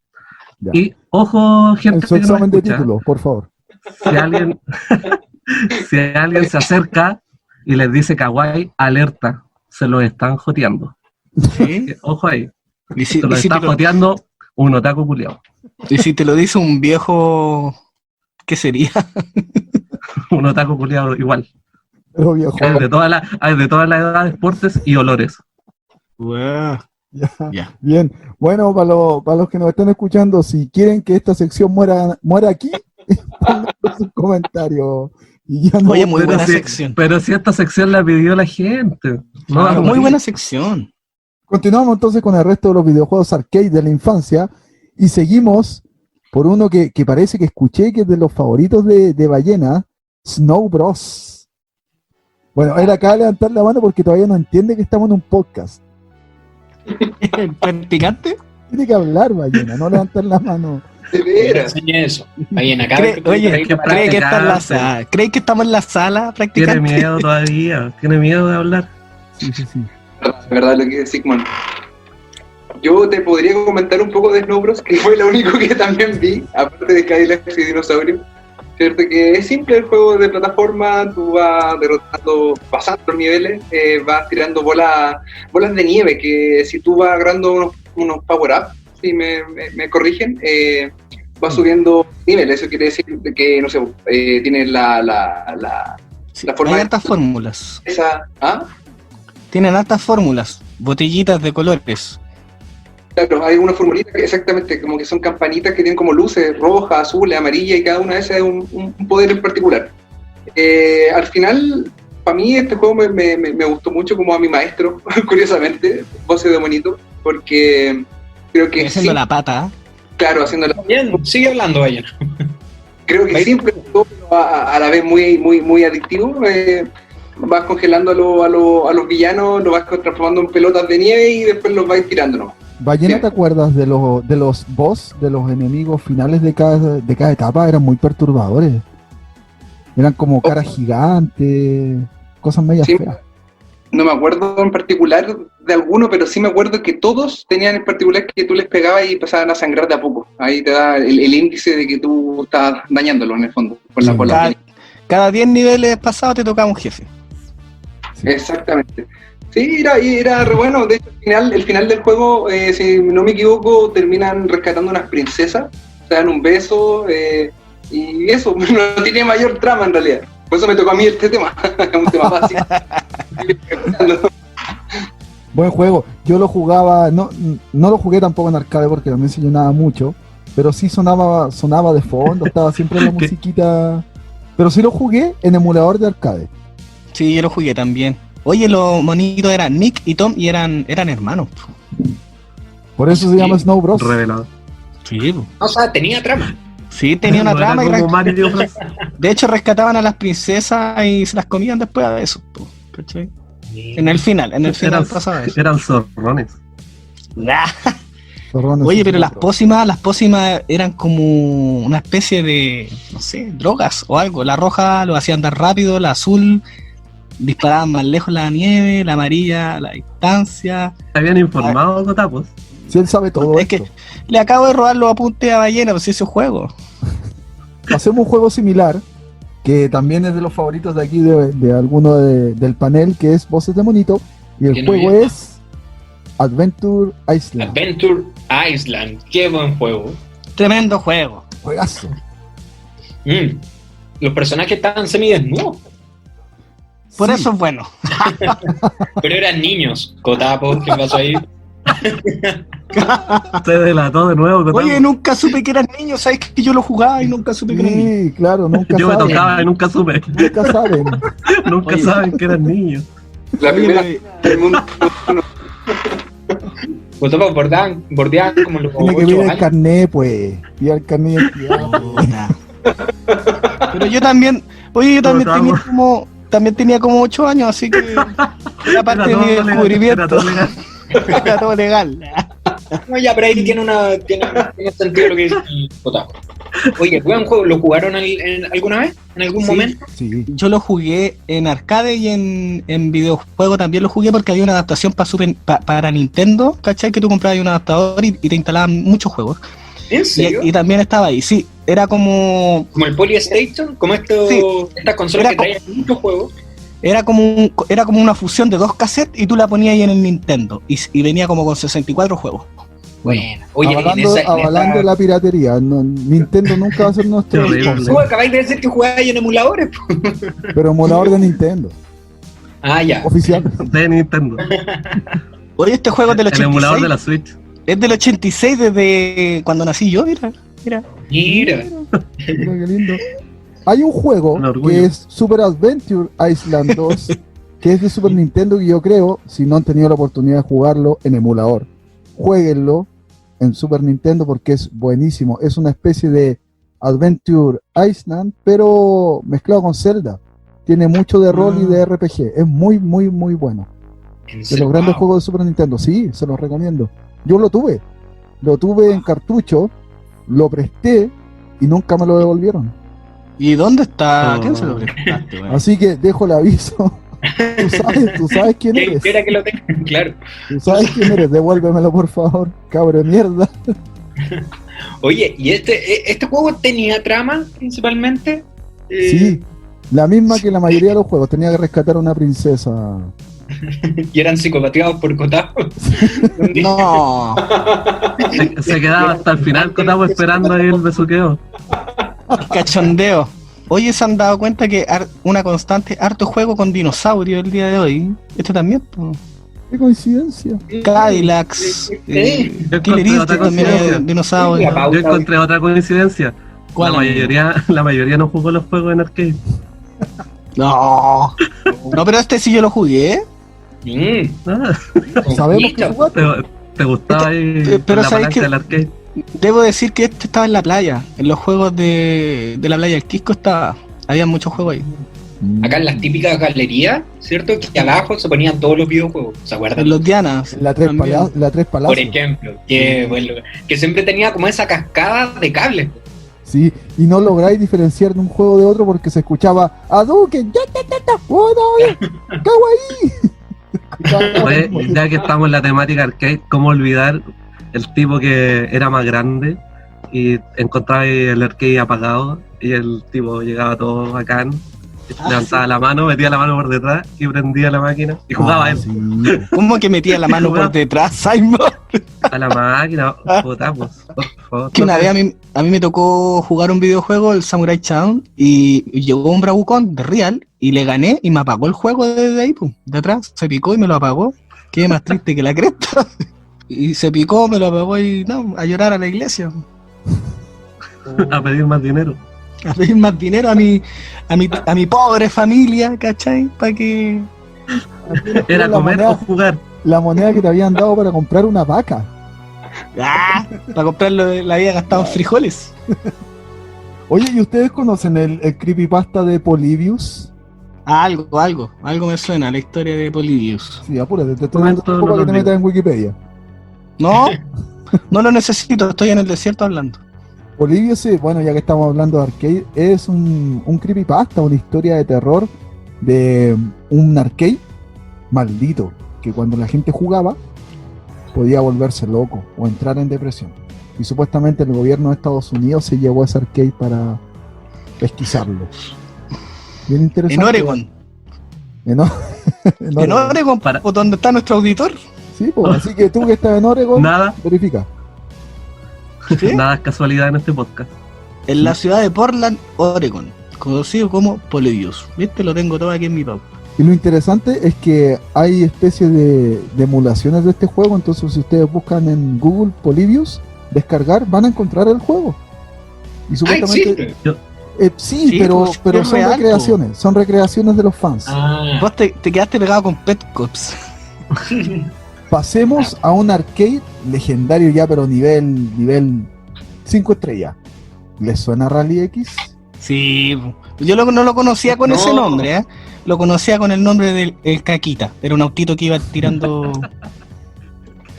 Ya. Y ojo, En gente su que nos examen de escucha, título, por favor. si alguien se acerca y les dice kawaii, alerta, se lo están joteando. ¿Sí? Ojo ahí, Y si, se lo y si está te lo, joteando un otaku culiao. y si te lo dice un viejo, ¿qué sería? Un otaku culiao igual. Pero viejo. Hay de todas las edades, deportes y olores. Ya. Ya. Bien. Bueno, para los que nos están escuchando, si quieren que esta sección muera aquí, pongan sus comentarios. Y ya no. Oye, muy Pero buena si- sección. Pero si esta sección la pidió la gente. No, Claro, no, muy no. buena sección. Continuamos entonces con el resto de los videojuegos arcade de la infancia y seguimos por uno que parece que escuché que es de los favoritos de Ballena, Snow Bros. Bueno, él acaba de levantar la mano porque todavía no entiende que estamos en un podcast. ¿El picante? Tiene que hablar Ballena, no levantar la mano. De veras. Enseñé eso. Ahí en acá. Oye, que cree que está en la practicar, sala. ¿Cree que estamos en la sala Tiene practicando? miedo todavía, tiene miedo de hablar. Sí. Es verdad lo que dice Sigmund. Yo te podría comentar un poco de Snow Bros, que fue lo único que también vi, aparte de Cadillac y Dinosaurio. Cierto que es simple el juego de plataforma, tú vas derrotando, pasando los niveles, vas tirando bolas de nieve, que si tú vas agarrando unos power-ups, si me corrigen, vas subiendo niveles. Eso quiere decir que, no sé, tienes la Sí, forma hay de altas fórmulas. esa... ¿Ah? Tienen altas fórmulas. Botellitas de colores. Claro, hay una formulita que exactamente, como que son campanitas que tienen como luces rojas, azules, amarillas, y cada una de esas es un poder en particular. Al final, para mí este juego me gustó mucho, como a mi maestro, curiosamente, Voces de Monito, porque creo que Haciendo sí, la pata. claro, haciéndola. Bien, sigue hablando, Bayana. Creo que simple, pero a la vez muy adictivo. Vas congelando a los villanos, los vas transformando en pelotas de nieve y después los vas tirando, ¿no? Ballena, Sí. ¿te acuerdas de los boss, de los enemigos finales de cada etapa? Eran muy perturbadores. Eran como caras gigantes, cosas medias Sí. feas. No me acuerdo en particular de alguno, pero sí me acuerdo que todos tenían en particular que tú les pegabas y empezaban a sangrar de a poco. Ahí te da el índice de que tú estás dañándolo en el fondo, con la bola. Cada 10 niveles pasados te tocaba un jefe. Exactamente. Sí, era re bueno. De hecho, el final del juego, si no me equivoco, terminan rescatando unas princesas, se dan un beso, y eso, no tiene mayor trama en realidad. Por eso me tocó a mí este tema, es un tema fácil. Buen juego. Yo lo jugaba, no lo jugué tampoco en arcade porque no me enseñaba mucho, pero sí sonaba de fondo, estaba siempre la musiquita. Pero sí lo jugué en emulador de arcade. Sí, yo lo jugué también. Oye, los monitos eran Nick y Tom y eran hermanos. Por eso se llama Snow Bros. Revelado. Sí, O sea, tenía trama. sí, tenía una No era trama y como Mario Bros. de hecho rescataban a las princesas y se las comían después de eso. ¿Cachai? En el final pasaba eso. Eran zorrones. Zorrones Oye, y pero las Snow Bros. pócimas eran como una especie de, no sé, drogas o algo. La roja lo hacía andar rápido, la azul disparaban más lejos la nieve, la amarilla la distancia. Habían informado Cotapos. Sí, él sabe todo Es que esto. le acabo de robar los apuntes a Ballena, pues ese juego. Hacemos un juego similar, que también es de los favoritos de aquí, de alguno del panel, que es Voces de Monito, y el Que no juego viene. es Adventure Island. Adventure Island. Qué buen juego. Tremendo juego. Juegazo. Los personajes estaban semidesnudos, Por Sí. eso es bueno. pero eran niños. Cotapo, ¿qué pasó ahí? Se delató de nuevo Cotapos. Oye, nunca supe que eran niños, sabes que yo lo jugaba y nunca supe que eran niños. Sí, claro, nunca Yo me saben. tocaba y nunca supe. Nunca saben. Nunca Oye. saben que eran niños. La Oye, primera pero- del mundo. Cotapo bordeaban como los Tiene que 8 ver el años. carnet, pues. Pide el carnet de identidad, pues. Pero yo también, oye, yo también Pero tenía tenía como 8 años, así que era parte de mi legal, descubrimiento. era todo legal. Era todo legal. No, ya, pero ahí tiene sentido lo que dice el Cotapo. Oye, buen juego. ¿Lo jugaron alguna vez? ¿En algún Sí. momento? Sí. Yo lo jugué en arcade y en videojuego también lo jugué porque había una adaptación para Nintendo, ¿cachai? Que tú comprabas un adaptador y te instalaban muchos juegos. ¿En serio? Y también estaba ahí, sí. Era como Como el Polystation, como Sí. estas consolas Era que traían muchos juegos. era como una fusión de 2 cassettes y tú la ponías ahí en el Nintendo. Y venía como con 64 juegos. Bueno, oye, avalando la piratería. Nintendo nunca va a ser nuestro Qué horrible. sponsor, Tú acabáis de decir que jugáis en emuladores. pero emulador de Nintendo, Ah, ya. oficial. De Nintendo. Oye, este juego es del El emulador 86. de la Switch. Es del 86 desde cuando nací yo, mira. Mira. Mira qué lindo. Hay un juego Un orgullo. que es Super Adventure Island 2, que es de Super Nintendo, que yo creo, si no han tenido la oportunidad de jugarlo en emulador, jueguenlo en Super Nintendo porque es buenísimo. Es una especie de Adventure Island, pero mezclado con Zelda. Tiene mucho de rol y de RPG. Es muy, muy, muy bueno. De los grandes juegos de Super Nintendo. Sí, se los recomiendo. Yo lo tuve en cartucho lo presté y nunca me lo devolvieron. ¿Y dónde está? Oh. ¿Quién se lo prestaste, weón? Así que dejo el aviso. Tú sabes quién ¿Quién eres. quiera que lo tenga? Claro. Tú sabes quién eres, devuélvemelo por favor, cabrón de mierda. Oye, ¿y este juego tenía trama principalmente? Sí, la misma que la mayoría de los juegos, tenía que rescatar a una princesa. Y eran psicopateados por Kotaku. No, Se quedaba hasta el final Kotaku esperando ahí el besuqueo. cachondeo. Oye, ¿se han dado cuenta que una constante harto juego con dinosaurios el día de hoy? Este también, po. Qué coincidencia. Cadillacs, Yo Killer encontré otra Instinct también coincidencia. es dinosaurio. La Yo encontré otra coincidencia. ¿Cuál, La mayoría no jugó los juegos en arcade. No, no, pero este sí yo lo jugué. Ah, Sabemos que jugaste. ¿Te gustaba ahí pero la ¿sabes palanca qué? del arcade? Debo decir que este estaba en la playa. En los juegos de la playa del Quisco estaba. Había muchos juegos ahí. Acá en las típicas galerías, ¿cierto? Que abajo se ponían todos los videojuegos, ¿se acuerdan? En los Dianas. La tres también. Palacios. Por ejemplo, que, bueno, que siempre tenía como esa cascada de cables. Sí, y no lográis diferenciar de un juego de otro porque se escuchaba Hadouken, oh no, kawaii. Oye, ya que estamos en la temática arcade, ¿cómo olvidar el tipo que era más grande y encontraba el arcade apagado y el tipo llegaba todo bacán, levantaba la mano, metía la mano por detrás y prendía la máquina y jugaba él Sí. ¿Cómo que metía la mano por detrás, Simon? a la máquina? Votamos, por favor. Que una vez a mí me tocó jugar un videojuego, el Samurai Shodown, y llegó un bravucón de Real y le gané y me apagó el juego desde ahí, pum, de atrás, se picó y me lo apagó. Quedé más triste que la cresta. Y se picó, me lo apagó y no, a llorar a la iglesia. A pedir más dinero. A pedir más dinero a mi pobre familia, ¿cachai? Para que... Era La comer moneda- o jugar. La moneda que te habían dado para comprar una vaca. Para comprarlo la había gastado en frijoles. Oye, ¿y ustedes conocen el creepypasta de Polybius? Algo me suena la historia de Polybius. Sí, apúrate, te estoy dando Momento, tiempo no para lo que te olvido. metas en Wikipedia. No, no lo necesito, estoy en el desierto hablando. Polybius, sí, bueno, ya que estamos hablando de arcade, es un creepypasta, una historia de terror de un arcade maldito, que cuando la gente jugaba podía volverse loco o entrar en depresión. Y supuestamente el gobierno de Estados Unidos se llevó ese arcade para pesquisarlo. Bien interesante. En Oregon. En, O- En Oregon, Para- donde está nuestro auditor. Sí, pues, así que tú que estás en Oregon, Nada, verifica. ¿Sí? nada es casualidad en este podcast. En la ciudad de Portland, Oregon, conocido como Polybius. ¿Viste? Lo tengo todo aquí en mi pauta. Y lo interesante es que hay especies de emulaciones de este juego, entonces si ustedes buscan en Google Polybius, descargar, van a encontrar el juego. Y Ah, supuestamente... existe. Sí, Sí, pero, pues, pero es son real, recreaciones de los fans. Ah, Vos te quedaste pegado con Pet Cops. Pasemos a un arcade legendario ya, pero nivel 5 estrellas. ¿Les suena Rally X? Sí, yo no lo conocía con No. ese nombre, ¿eh? Lo conocía con el nombre del el Caquita. Era un autito que iba tirando.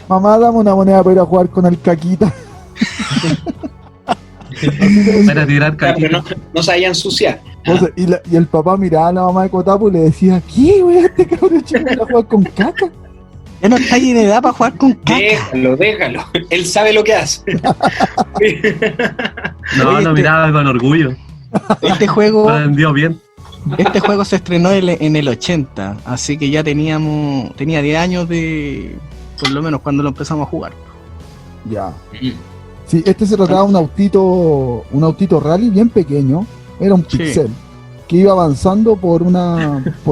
Mamá, dame una moneda para ir a jugar con el Caquita. Para tirar pero caquitas. no sabía ensuciar. Entonces, y el papá miraba a la mamá de Kotapu y le decía, ¿qué, güey? Este cabrón chico va a jugar con caca. Ya no está ahí en edad para jugar con caca. Déjalo. Él sabe lo que hace. No, Oye, lo miraba con orgullo. Este Lo juego vendió bien. se estrenó en el 80, así que ya tenía 10 años de, por lo menos cuando lo empezamos a jugar. Ya. Sí, este se trataba de un autito rally bien pequeño, era un Sí. pixel, que iba avanzando por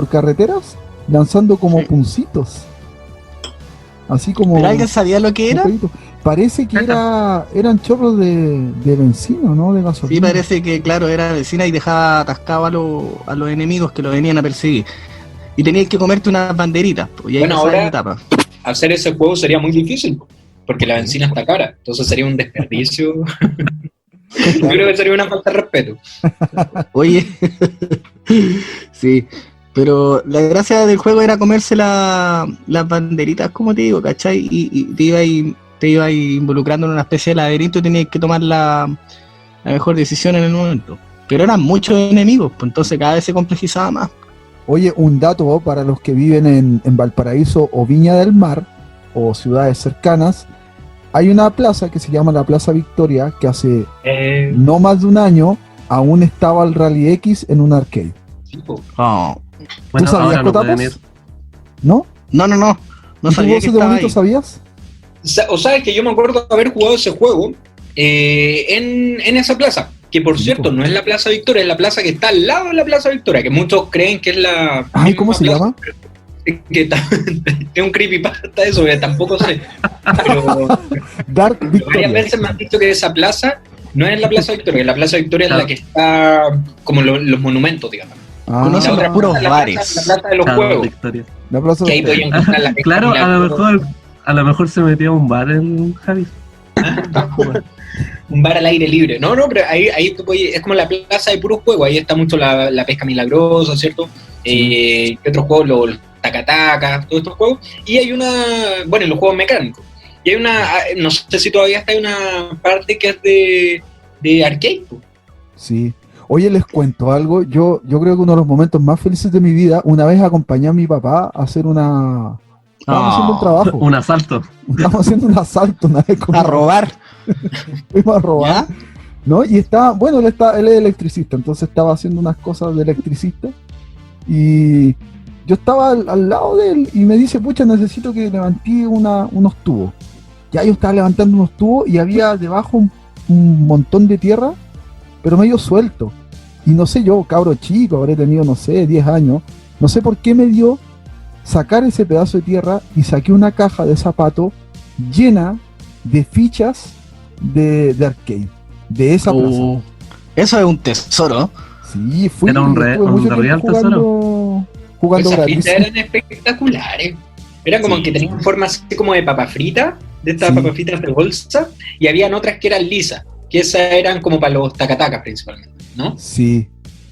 carreteras, lanzando como Sí. puncitos. Así como ¿Pero alguien sabía lo que era? un jueguito. Parece que eran chorros de benzina, ¿no? De gasolina. Sí, parece que, claro, era vecina y dejaba atascado a los enemigos que lo venían a perseguir. Y tenías que comerte unas banderitas, pues, y ahí Bueno, pasaba ahora- la etapa. Hacer ese juego sería muy difícil, porque la benzina está cara. Entonces sería un desperdicio. Yo creo que sería una falta de respeto. Oye, sí, pero la gracia del juego era comerse las banderitas, como te digo, ¿cachai? Y te iba ahí te ibas involucrando en una especie de laberinto y tenías que tomar la mejor decisión en el momento. Pero eran muchos enemigos, pues entonces cada vez se complejizaba más. Oye, un dato para los que viven en Valparaíso o Viña del Mar o ciudades cercanas. Hay una plaza que se llama la Plaza Victoria, que hace no más de un año aún estaba el Rally X en un arcade. Oh. Bueno, ¿Tú sabías, ahora no pueden Cotapos? ir. ¿No? No ¿Y sabía tú, que de estaba bonito, ahí. sabías? O sabes que yo me acuerdo de haber jugado ese juego en esa plaza, que por Sí, cierto po. no es la Plaza Victoria, es la plaza que está al lado de la Plaza Victoria, que muchos creen que es la Ay, misma ¿cómo se plaza, llama? que es un creepypasta eso, que tampoco sé, pero Dark varias Victoria. veces me han dicho que esa plaza no es la Plaza Victoria, la Plaza Victoria es la que está como los monumentos, digamos. Ah, Conozco La otra los puros plaza es bares. la plaza de los Claro, juegos, Victoria. la Plaza que ahí Victoria. podían encontrar la Claro, Milagro, a lo mejor se metió a un bar el Javi. un bar al aire libre. No, pero ahí tú puedes, es como la plaza de puros juegos, ahí está mucho la pesca milagrosa, ¿cierto? ¿Qué otros juegos? Los tacatacas, todos estos juegos. Y hay bueno, los juegos mecánicos. Y hay no sé si todavía está, hay una parte que es de arcade. Sí. Oye, les cuento algo. Yo creo que uno de los momentos más felices de mi vida, una vez acompañé a mi papá a hacer estábamos haciendo un trabajo. Un asalto. Estábamos haciendo un asalto una vez con A robar. fuimos a robar. ¿Ya? ¿No? Y bueno, él es electricista, entonces estaba haciendo unas cosas de electricista. Y yo estaba al lado de él y me dice, pucha, necesito que levanté unos tubos. Ya yo estaba levantando unos tubos y había debajo un montón de tierra, pero medio suelto. Y no sé, yo, cabro chico, habré tenido, no sé, 10 años, no sé por qué me dio sacar ese pedazo de tierra y saqué una caja de zapato llena de fichas de arcade, de esa plaza. Eso es un tesoro. Sí, fui. Era un estuve mucho tiempo real jugando Esas gratis. fichas eran espectaculares. Era como que tenían forma así como de papa frita, de estas Sí. papas fritas de bolsa, y habían otras que eran lisas, que esas eran como para los tacatacas principalmente, ¿no? Sí.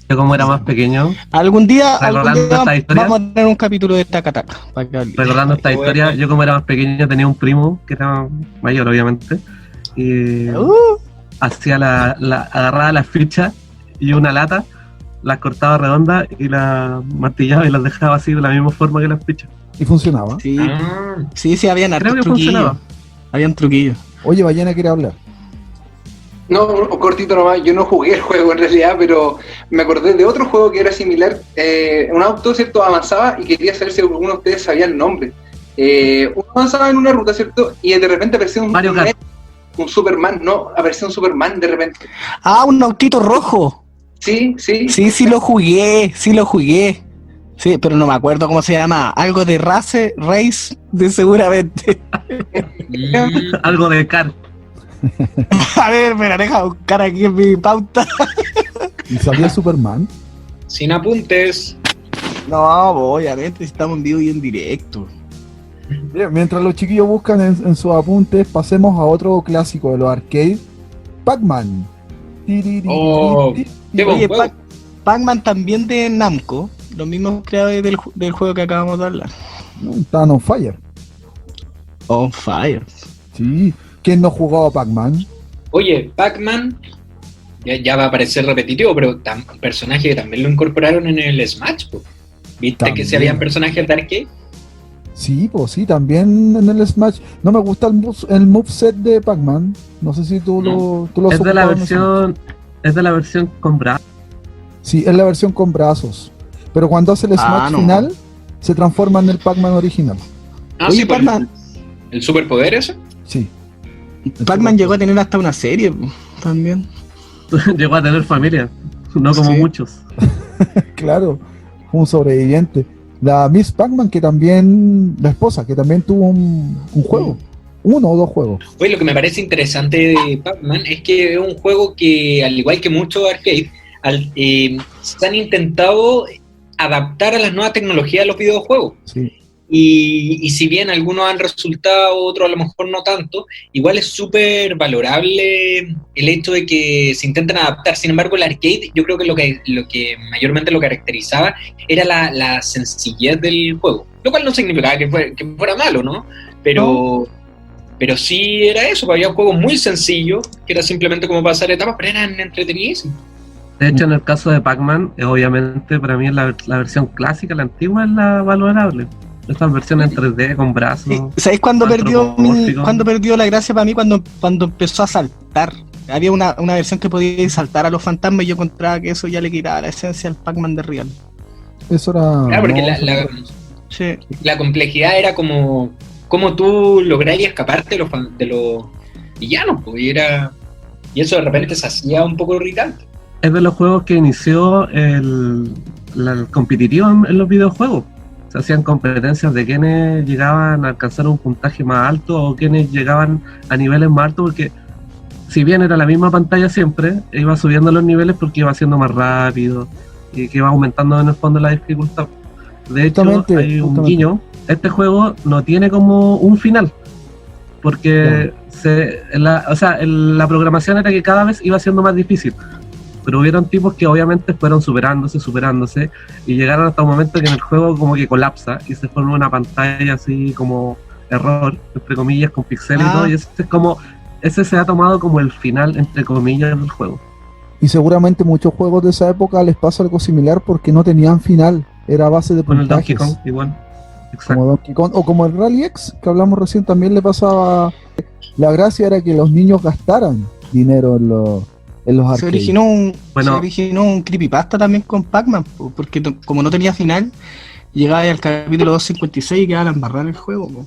Yo como era más pequeño, Algún día Recordando esta historia. vamos a tener un capítulo de Takataka. Para que hable. recordando esta Bueno. historia, yo como era más pequeño tenía un primo que era mayor obviamente, y hacía agarraba las fichas y una lata, las cortaba redondas y las martillaba y las dejaba así de la misma forma que las fichas. Y funcionaba. Sí, Ah, sí, habían Creo hartos que truquillos. funcionaba. Habían truquillos. Oye, Ballena quiere hablar. No, cortito nomás, yo no jugué el juego en realidad, pero me acordé de otro juego que era similar. Un auto, ¿cierto? Avanzaba y quería saber si alguno de ustedes sabía el nombre. Uno avanzaba en una ruta, ¿cierto? Y de repente aparecía Mario Kart. un Superman, no, aparecía un Superman de repente. Ah, un autito rojo. Sí. Sí lo jugué. Sí, pero no me acuerdo cómo se llama. Algo de Race, de seguramente. Algo de car. A ver, me la deja buscar aquí en mi pauta. ¿Y sabía Superman? sin apuntes. No, obviamente estamos en vivo y en directo. Bien, mientras los chiquillos buscan en sus apuntes, pasemos a otro clásico de los arcades, Pac-Man. Oh, qué buen Oye, juego. Pac-Man también de Namco, los mismos creadores del juego que acabamos de hablar. No, estaban on fire. On fire. Sí. ¿Quién no jugaba a Pac-Man? Oye, Pac-Man ya va a parecer repetitivo, pero un personaje que también lo incorporaron en el Smash, po. ¿Viste También. que se habían personajes de arcade? Sí, pues sí, también en el Smash. No me gusta el moveset de Pac-Man. No sé si tú lo has Es de la ocupado en ese- es de la versión con brazos. Sí, es la versión con brazos. Pero cuando hace el Smash no. final, se transforma en el Pac-Man original. Ah, Oye, sí, por Pac-Man, el superpoder ese. Sí. Pac-Man llegó a tener hasta una serie también. Llegó a tener familia, no como Sí. muchos. Claro, fue un sobreviviente. La Miss Pac-Man, que también, la esposa, que también tuvo un juego. Uno o dos juegos. Oye, lo que me parece interesante de Pac-Man es que es un juego que, al igual que muchos arcade, se han intentado adaptar a las nuevas tecnologías de los videojuegos. Sí. Y si bien algunos han resultado, otros a lo mejor no tanto, igual es súper valorable el hecho de que se intenten adaptar. Sin embargo, el arcade, yo creo que lo que mayormente lo caracterizaba era la sencillez del juego. Lo cual no significaba que fuera malo, ¿no? Pero Pero sí era eso, pues, había juegos muy sencillos, que era simplemente como pasar etapas, pero eran entretenidísimos. De hecho, en el caso de Pac-Man, obviamente para mí la versión clásica, la antigua, es la valorable. Estas versiones en 3D con brazos. ¿Sabéis cuándo antropomórfico. cuándo perdió la gracia para mí? Cuando empezó a saltar. Había una versión que podía saltar a los fantasmas y yo encontraba que eso ya le quitaba la esencia al Pac-Man de Real. Eso era... Claro, porque no, Sí. la complejidad era como tú lográis escaparte de los villanos, pues, y eso de repente se hacía un poco irritante. Es de los juegos que inició el competitivo en los videojuegos. Se hacían competencias de quienes llegaban a alcanzar un puntaje más alto o quienes llegaban a niveles más altos, porque si bien era la misma pantalla siempre, iba subiendo los niveles porque iba siendo más rápido y que iba aumentando en el fondo la dificultad. De hecho, hay un guiño. Este juego no tiene como un final, porque la programación era que cada vez iba siendo más difícil. Pero hubieron tipos que obviamente fueron superándose y llegaron hasta un momento que en el juego como que colapsa y se forma una pantalla así como error, entre comillas, con pixeles y todo, y ese se ha tomado como el final, entre comillas, del juego. Y seguramente muchos juegos de esa época les pasa algo similar porque no tenían final, era a base de Con el puntajes. Donkey Kong igual. Exacto. Como Donkey Kong, o como el Rally X, que hablamos recién, también le pasaba. La gracia era que los niños gastaran dinero en los arcades. Se originó un creepypasta también con Pac-Man, porque como no tenía final, llegaba al capítulo 256 y quedaba la embarrada en el juego. Po.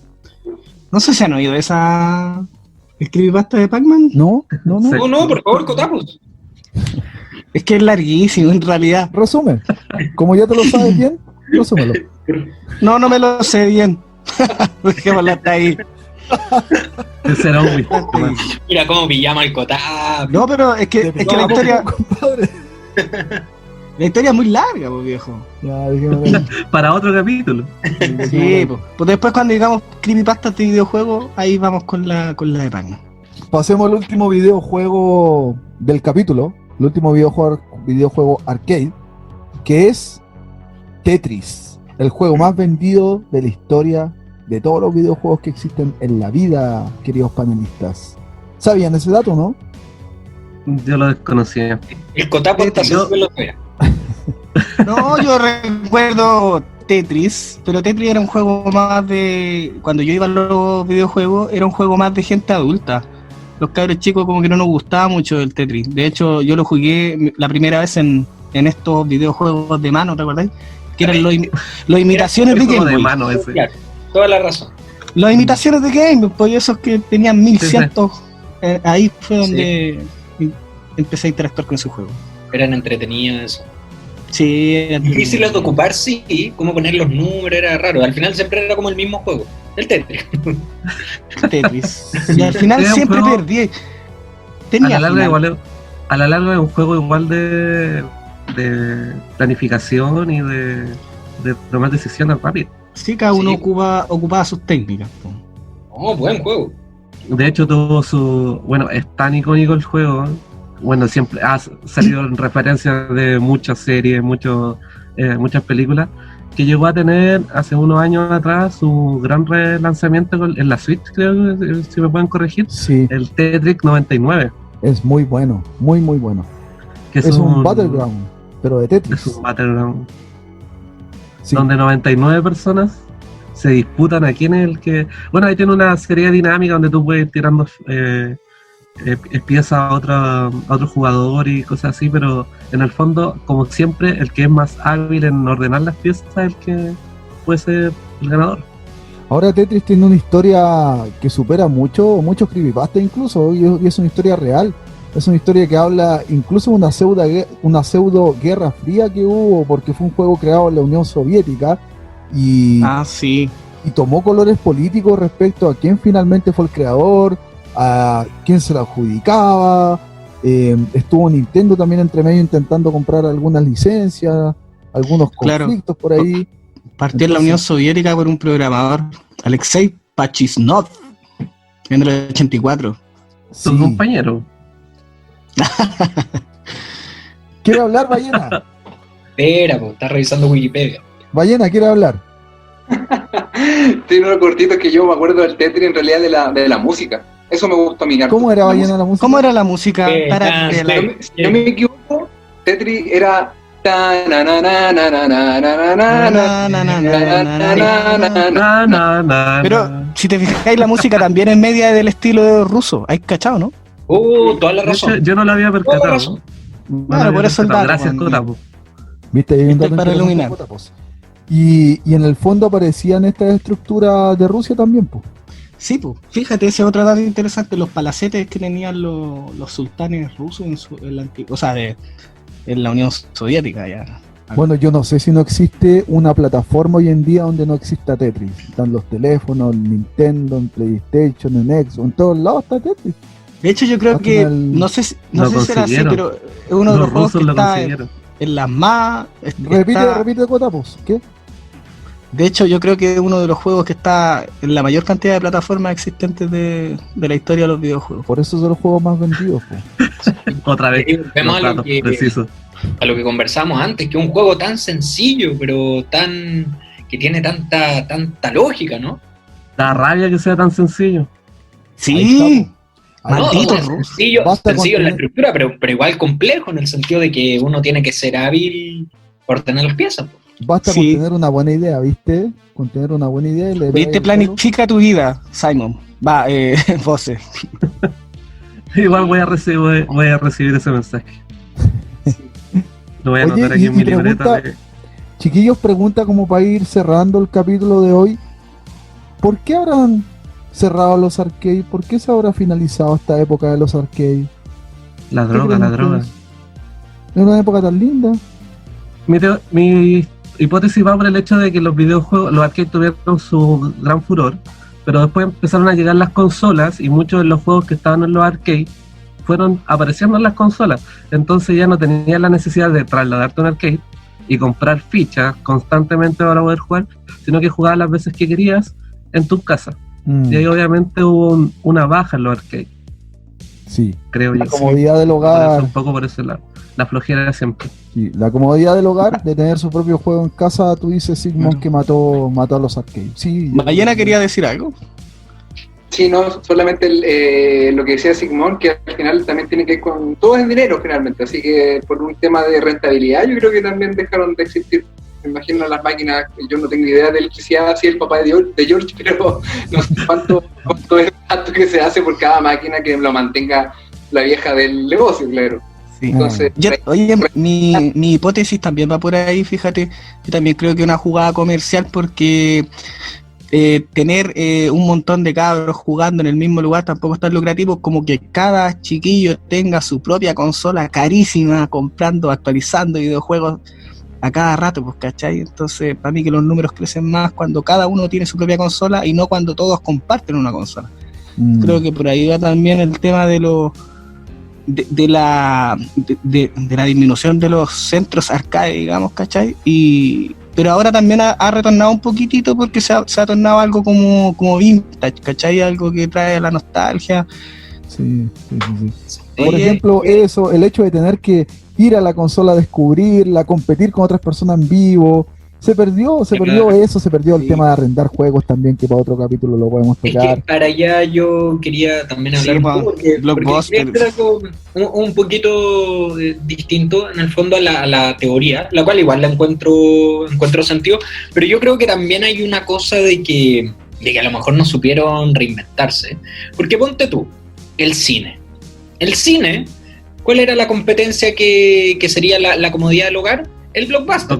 No sé si han oído el creepypasta de Pac-Man. No, No, por favor, Cotapos. Es que es larguísimo en realidad. Resume. Como ya te lo sabes bien, resúmelo. No me lo sé bien. Dejémoslo hasta ahí. Ese era un whisky. Mira cómo pillamos al Cotapos. No, pero es que la historia... Compadre. La historia es muy larga, pues, viejo. Ya, dejémoslo ahí. Para otro capítulo. Sí, pues después cuando digamos creepypastas de videojuegos, ahí vamos con la de Pac-Man. Pasemos al último videojuego del capítulo. El último videojuego arcade, que es Tetris, el juego más vendido de la historia de todos los videojuegos que existen en la vida, queridos panelistas. ¿Sabían ese dato, no? Yo lo desconocía. El Cotapos está seguro que lo sabía. No, yo recuerdo Tetris, pero Tetris era un juego más de... Cuando yo iba a los videojuegos, era un juego más de gente adulta. Los cabros chicos como que no nos gustaba mucho el Tetris. De hecho, yo lo jugué la primera vez en estos videojuegos de mano, ¿te acordáis? Que eran los imitaciones de Game Boy. De mano ese. Claro, toda la razón. Las imitaciones de Game Boy, pues esos que tenían 1100. Ahí fue donde empecé a interactuar con ese juego. Eran entretenidas. Sí, eran Difíciles de ocupar, sí, cómo poner los números era raro. Al final siempre era como el mismo juego, el Tetris. Tetris. Y al final Era un siempre juego- perdí. A Tenía la larga final. igual a la larga es un juego igual de planificación y de tomar decisiones rápidas. Sí, cada uno Sí. ocupaba sus técnicas. Po. Oh, buen juego. De hecho tuvo es tan icónico el juego. Bueno, siempre ha salido en referencias de muchas series, muchas películas, que llegó a tener hace unos años atrás su gran relanzamiento en la Switch, creo, si me pueden corregir, Sí, el Tetris 99, es muy bueno, muy bueno. que Es un Battleground, pero de Tetris. Es un Battleground Sí. donde 99 personas se disputan a quién es el que... Bueno, ahí tiene una serie dinámica donde tú puedes ir tirando piezas a otro jugador y cosas así, pero en el fondo, como siempre, el que es más hábil en ordenar las piezas es el que puede ser el ganador. Ahora Tetris tiene una historia que supera muchos creepypasta incluso, y es una historia real. Es una historia que habla incluso de una pseudo guerra fría que hubo, porque fue un juego creado en la Unión Soviética y Sí. y tomó colores políticos respecto a quién finalmente fue el creador, a quién se lo adjudicaba. Estuvo Nintendo también entre medio intentando comprar algunas licencias, algunos Claro. conflictos por ahí. Partió en la Entonces- Unión Soviética por un programador, Alexei Pachisnov, en el 84. Su Sí. compañero. ¿Quiere hablar, Ballena? Espera, pues, está revisando Wikipedia. Ballena, ¿quiere hablar? Tiene unos cortitos que yo me acuerdo del Tetris en realidad de la música. Eso me gustó a mí. ¿Cómo era Ballena la música? ¿Cómo era la música? Si no me equivoco, Tetris era... Pero si te fijáis, la música también es media del estilo ruso. ¿Hay cachado, no? Toda la razón. Yo no lo había Toda la percatado. razón. Claro, por eso el dato. Gracias, pues, Cota. ¿Viste? Hay un Esto dato es para interesante, iluminar. Jota, pues. Y en el fondo aparecían estas estructuras de Rusia también, pues. Sí, pues, fíjate, ese otro dato interesante, los palacetes que tenían los sultanes rusos en la antigua, o sea, en la Unión Soviética ya. Bueno, yo no sé si no existe una plataforma hoy en día donde no exista Tetris. Están los teléfonos, en Nintendo, en PlayStation, en Xbox, en todos lados está Tetris. De hecho, yo creo Al que, final no sé si lo será así, consiguieron. pero es uno de los juegos que rusos lo está consiguieron. en las más... Repite, Cotapos. ¿Qué? De hecho, yo creo que es uno de los juegos que está en la mayor cantidad de plataformas existentes de la historia de los videojuegos. Por eso son los juegos más vendidos, pues. Otra vez. Vemos los datos precisos. a lo que conversamos antes, que es un juego tan sencillo, pero que tiene tanta lógica, ¿no? Da rabia que sea tan sencillo. Sí, Ahí maldito es ruso. sencillo, Basta con sencillo en la tener- estructura, pero igual complejo en el sentido de que uno tiene que ser hábil por tener las piezas. Basta Sí. con tener una buena idea, ¿viste? Con tener una buena idea y le ¿Viste? Planifica tu vida, Simon. Va, voces. Igual voy a recibir ese mensaje. Lo voy a Oye, anotar aquí en y mi libreta. pregunta- Chiquillos, pregunta como para ir cerrando el capítulo de hoy. ¿Por qué habrán cerrado los arcades? ¿Por qué se habrá finalizado esta época de los arcades? La ¿Qué droga, creen la droga. ustedes? Es una época tan linda. Mi hipótesis va por el hecho de que los videojuegos, los arcades tuvieron su gran furor, pero después empezaron a llegar las consolas y muchos de los juegos que estaban en los arcades fueron apareciendo en las consolas. Entonces ya no tenías la necesidad de trasladarte a un arcade y comprar fichas constantemente para poder jugar, sino que jugabas las veces que querías en tu casa. Y ahí obviamente hubo una baja en los arcades, Sí, creo la yo. comodidad del Por eso, hogar. un poco por ese lado. La flojera siempre. Sí, la comodidad del hogar de tener su propio juego en casa. Tú dices, Sigmund, que mató a los arcades. Sí, Ballena quería decir algo. Sí, no, solamente lo que decía Sigmund, que al final también tiene que ver con... Todo es dinero, generalmente, así que por un tema de rentabilidad yo creo que también dejaron de existir. Me imagino las máquinas, yo no tengo idea de electricidad, así el papá de George, pero no sé cuánto es el gasto que se hace por cada máquina que lo mantenga la vieja del negocio, claro. Sí. Entonces, Oye, mi hipótesis también va por ahí, fíjate. Yo también creo que una jugada comercial porque tener un montón de cabros jugando en el mismo lugar tampoco es tan lucrativo como que cada chiquillo tenga su propia consola carísima, comprando, actualizando videojuegos a cada rato, pues, ¿cachai? Entonces, para mí que los números crecen más cuando cada uno tiene su propia consola y no cuando todos comparten una consola. Creo que por ahí va también el tema de la disminución de los centros arcade, digamos, ¿cachai? Pero ahora también ha retornado un poquitito porque se ha tornado algo como vintage, ¿cachai? Algo que trae la nostalgia. Sí. Por ejemplo, eso, el hecho de tener que ir a la consola a descubrirla, competir con otras personas en vivo, se perdió eso, se perdió el tema de arrendar juegos también, que para otro capítulo lo podemos Es tocar. que para allá yo quería también hablar un poco, porque Blockbuster. es algo un poquito distinto en el fondo a la teoría, la cual igual la encuentro sentido, pero yo creo que también hay una cosa de que a lo mejor no supieron reinventarse, porque ponte tú, el cine, ¿cuál era la competencia que sería la comodidad del hogar? El Blockbuster.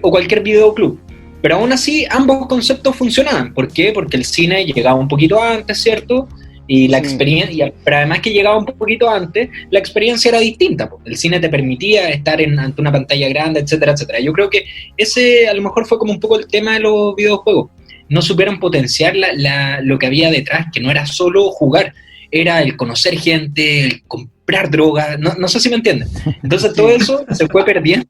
Cualquier videoclub. Pero aún así, ambos conceptos funcionaban. ¿Por qué? Porque el cine llegaba un poquito antes, ¿cierto? Y la experiencia, pero además que llegaba un poquito antes, la experiencia era distinta. El cine te permitía estar ante una pantalla grande, etcétera, etcétera. Yo creo que ese a lo mejor fue como un poco el tema de los videojuegos. No supieron potenciar lo que había detrás, que no era solo jugar, era el conocer gente, el comprar drogas, no sé si me entienden. Entonces todo eso se fue perdiendo.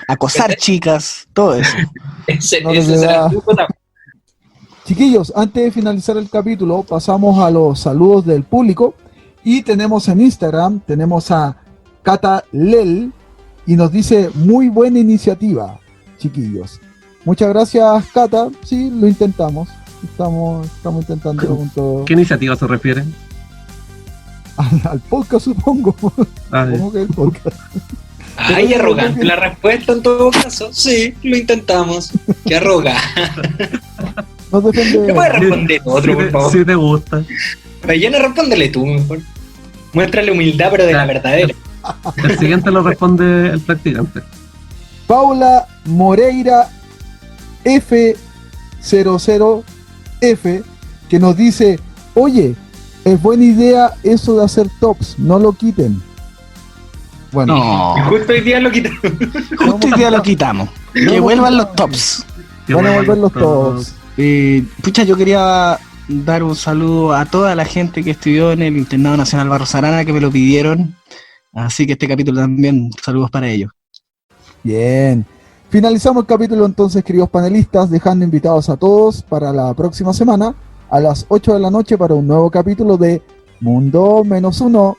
Acosar chicas, todo eso. Ese No les será da. el truco también. Chiquillos, antes de finalizar el capítulo, pasamos a los saludos del público. Y tenemos en Instagram, tenemos a Cata Lel, y nos dice, muy buena iniciativa, chiquillos. Muchas gracias, Cata. Sí, lo intentamos. Estamos intentando junto ¿Qué iniciativa se refiere? al podcast, supongo. Ah, Supongo que el podcast. Ay, arrogante la respuesta en todo caso. Sí, lo intentamos. Qué arrogante. Nos ¿Qué puede defendemos. responder otro, por favor? Si te gusta. Rellena, respóndele tú, mejor. Muéstrale humildad, pero de la verdadera. El siguiente lo responde el practicante. Paula Moreira F00F, que nos dice: oye, es buena idea eso de hacer tops, no lo quiten. Bueno, No, Justo hoy día lo quitamos. justo hoy día lo quitamos. Que vuelvan los tops. Que van a bueno, volver los todos. tops. Pucha, yo quería dar un saludo a toda la gente que estudió en el Internado Nacional Barros Arana, que me lo pidieron. Así que este capítulo también, saludos para ellos. Bien. Finalizamos el capítulo entonces, queridos panelistas, dejando invitados a todos para la próxima semana a las 8 de la noche para un nuevo capítulo de Mundo Menos Uno.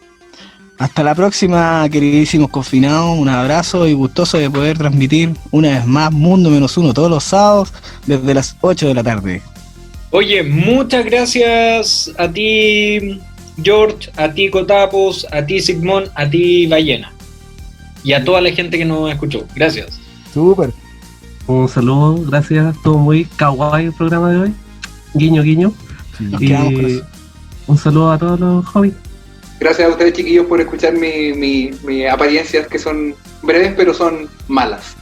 Hasta la próxima, queridísimos confinados. Un abrazo y gustoso de poder transmitir una vez más Mundo Menos Uno todos los sábados desde las 8 de la tarde. Oye, muchas gracias a ti, George, a ti, Cotapos, a ti, Sigmund, a ti, Ballena. Y a toda la gente que nos escuchó. Gracias. Súper. Un saludo, gracias. Estuvo muy kawaii el programa de hoy. Guiño, guiño. Nos Y quedamos con eso. un saludo a todos los hobbies. Gracias a ustedes, chiquillos, por escuchar mi apariencias que son breves, pero son malas.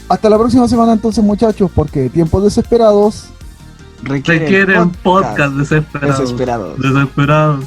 Hasta la próxima semana entonces, muchachos, porque tiempos desesperados. Requieren podcast desesperados. Desesperados. Desesperados.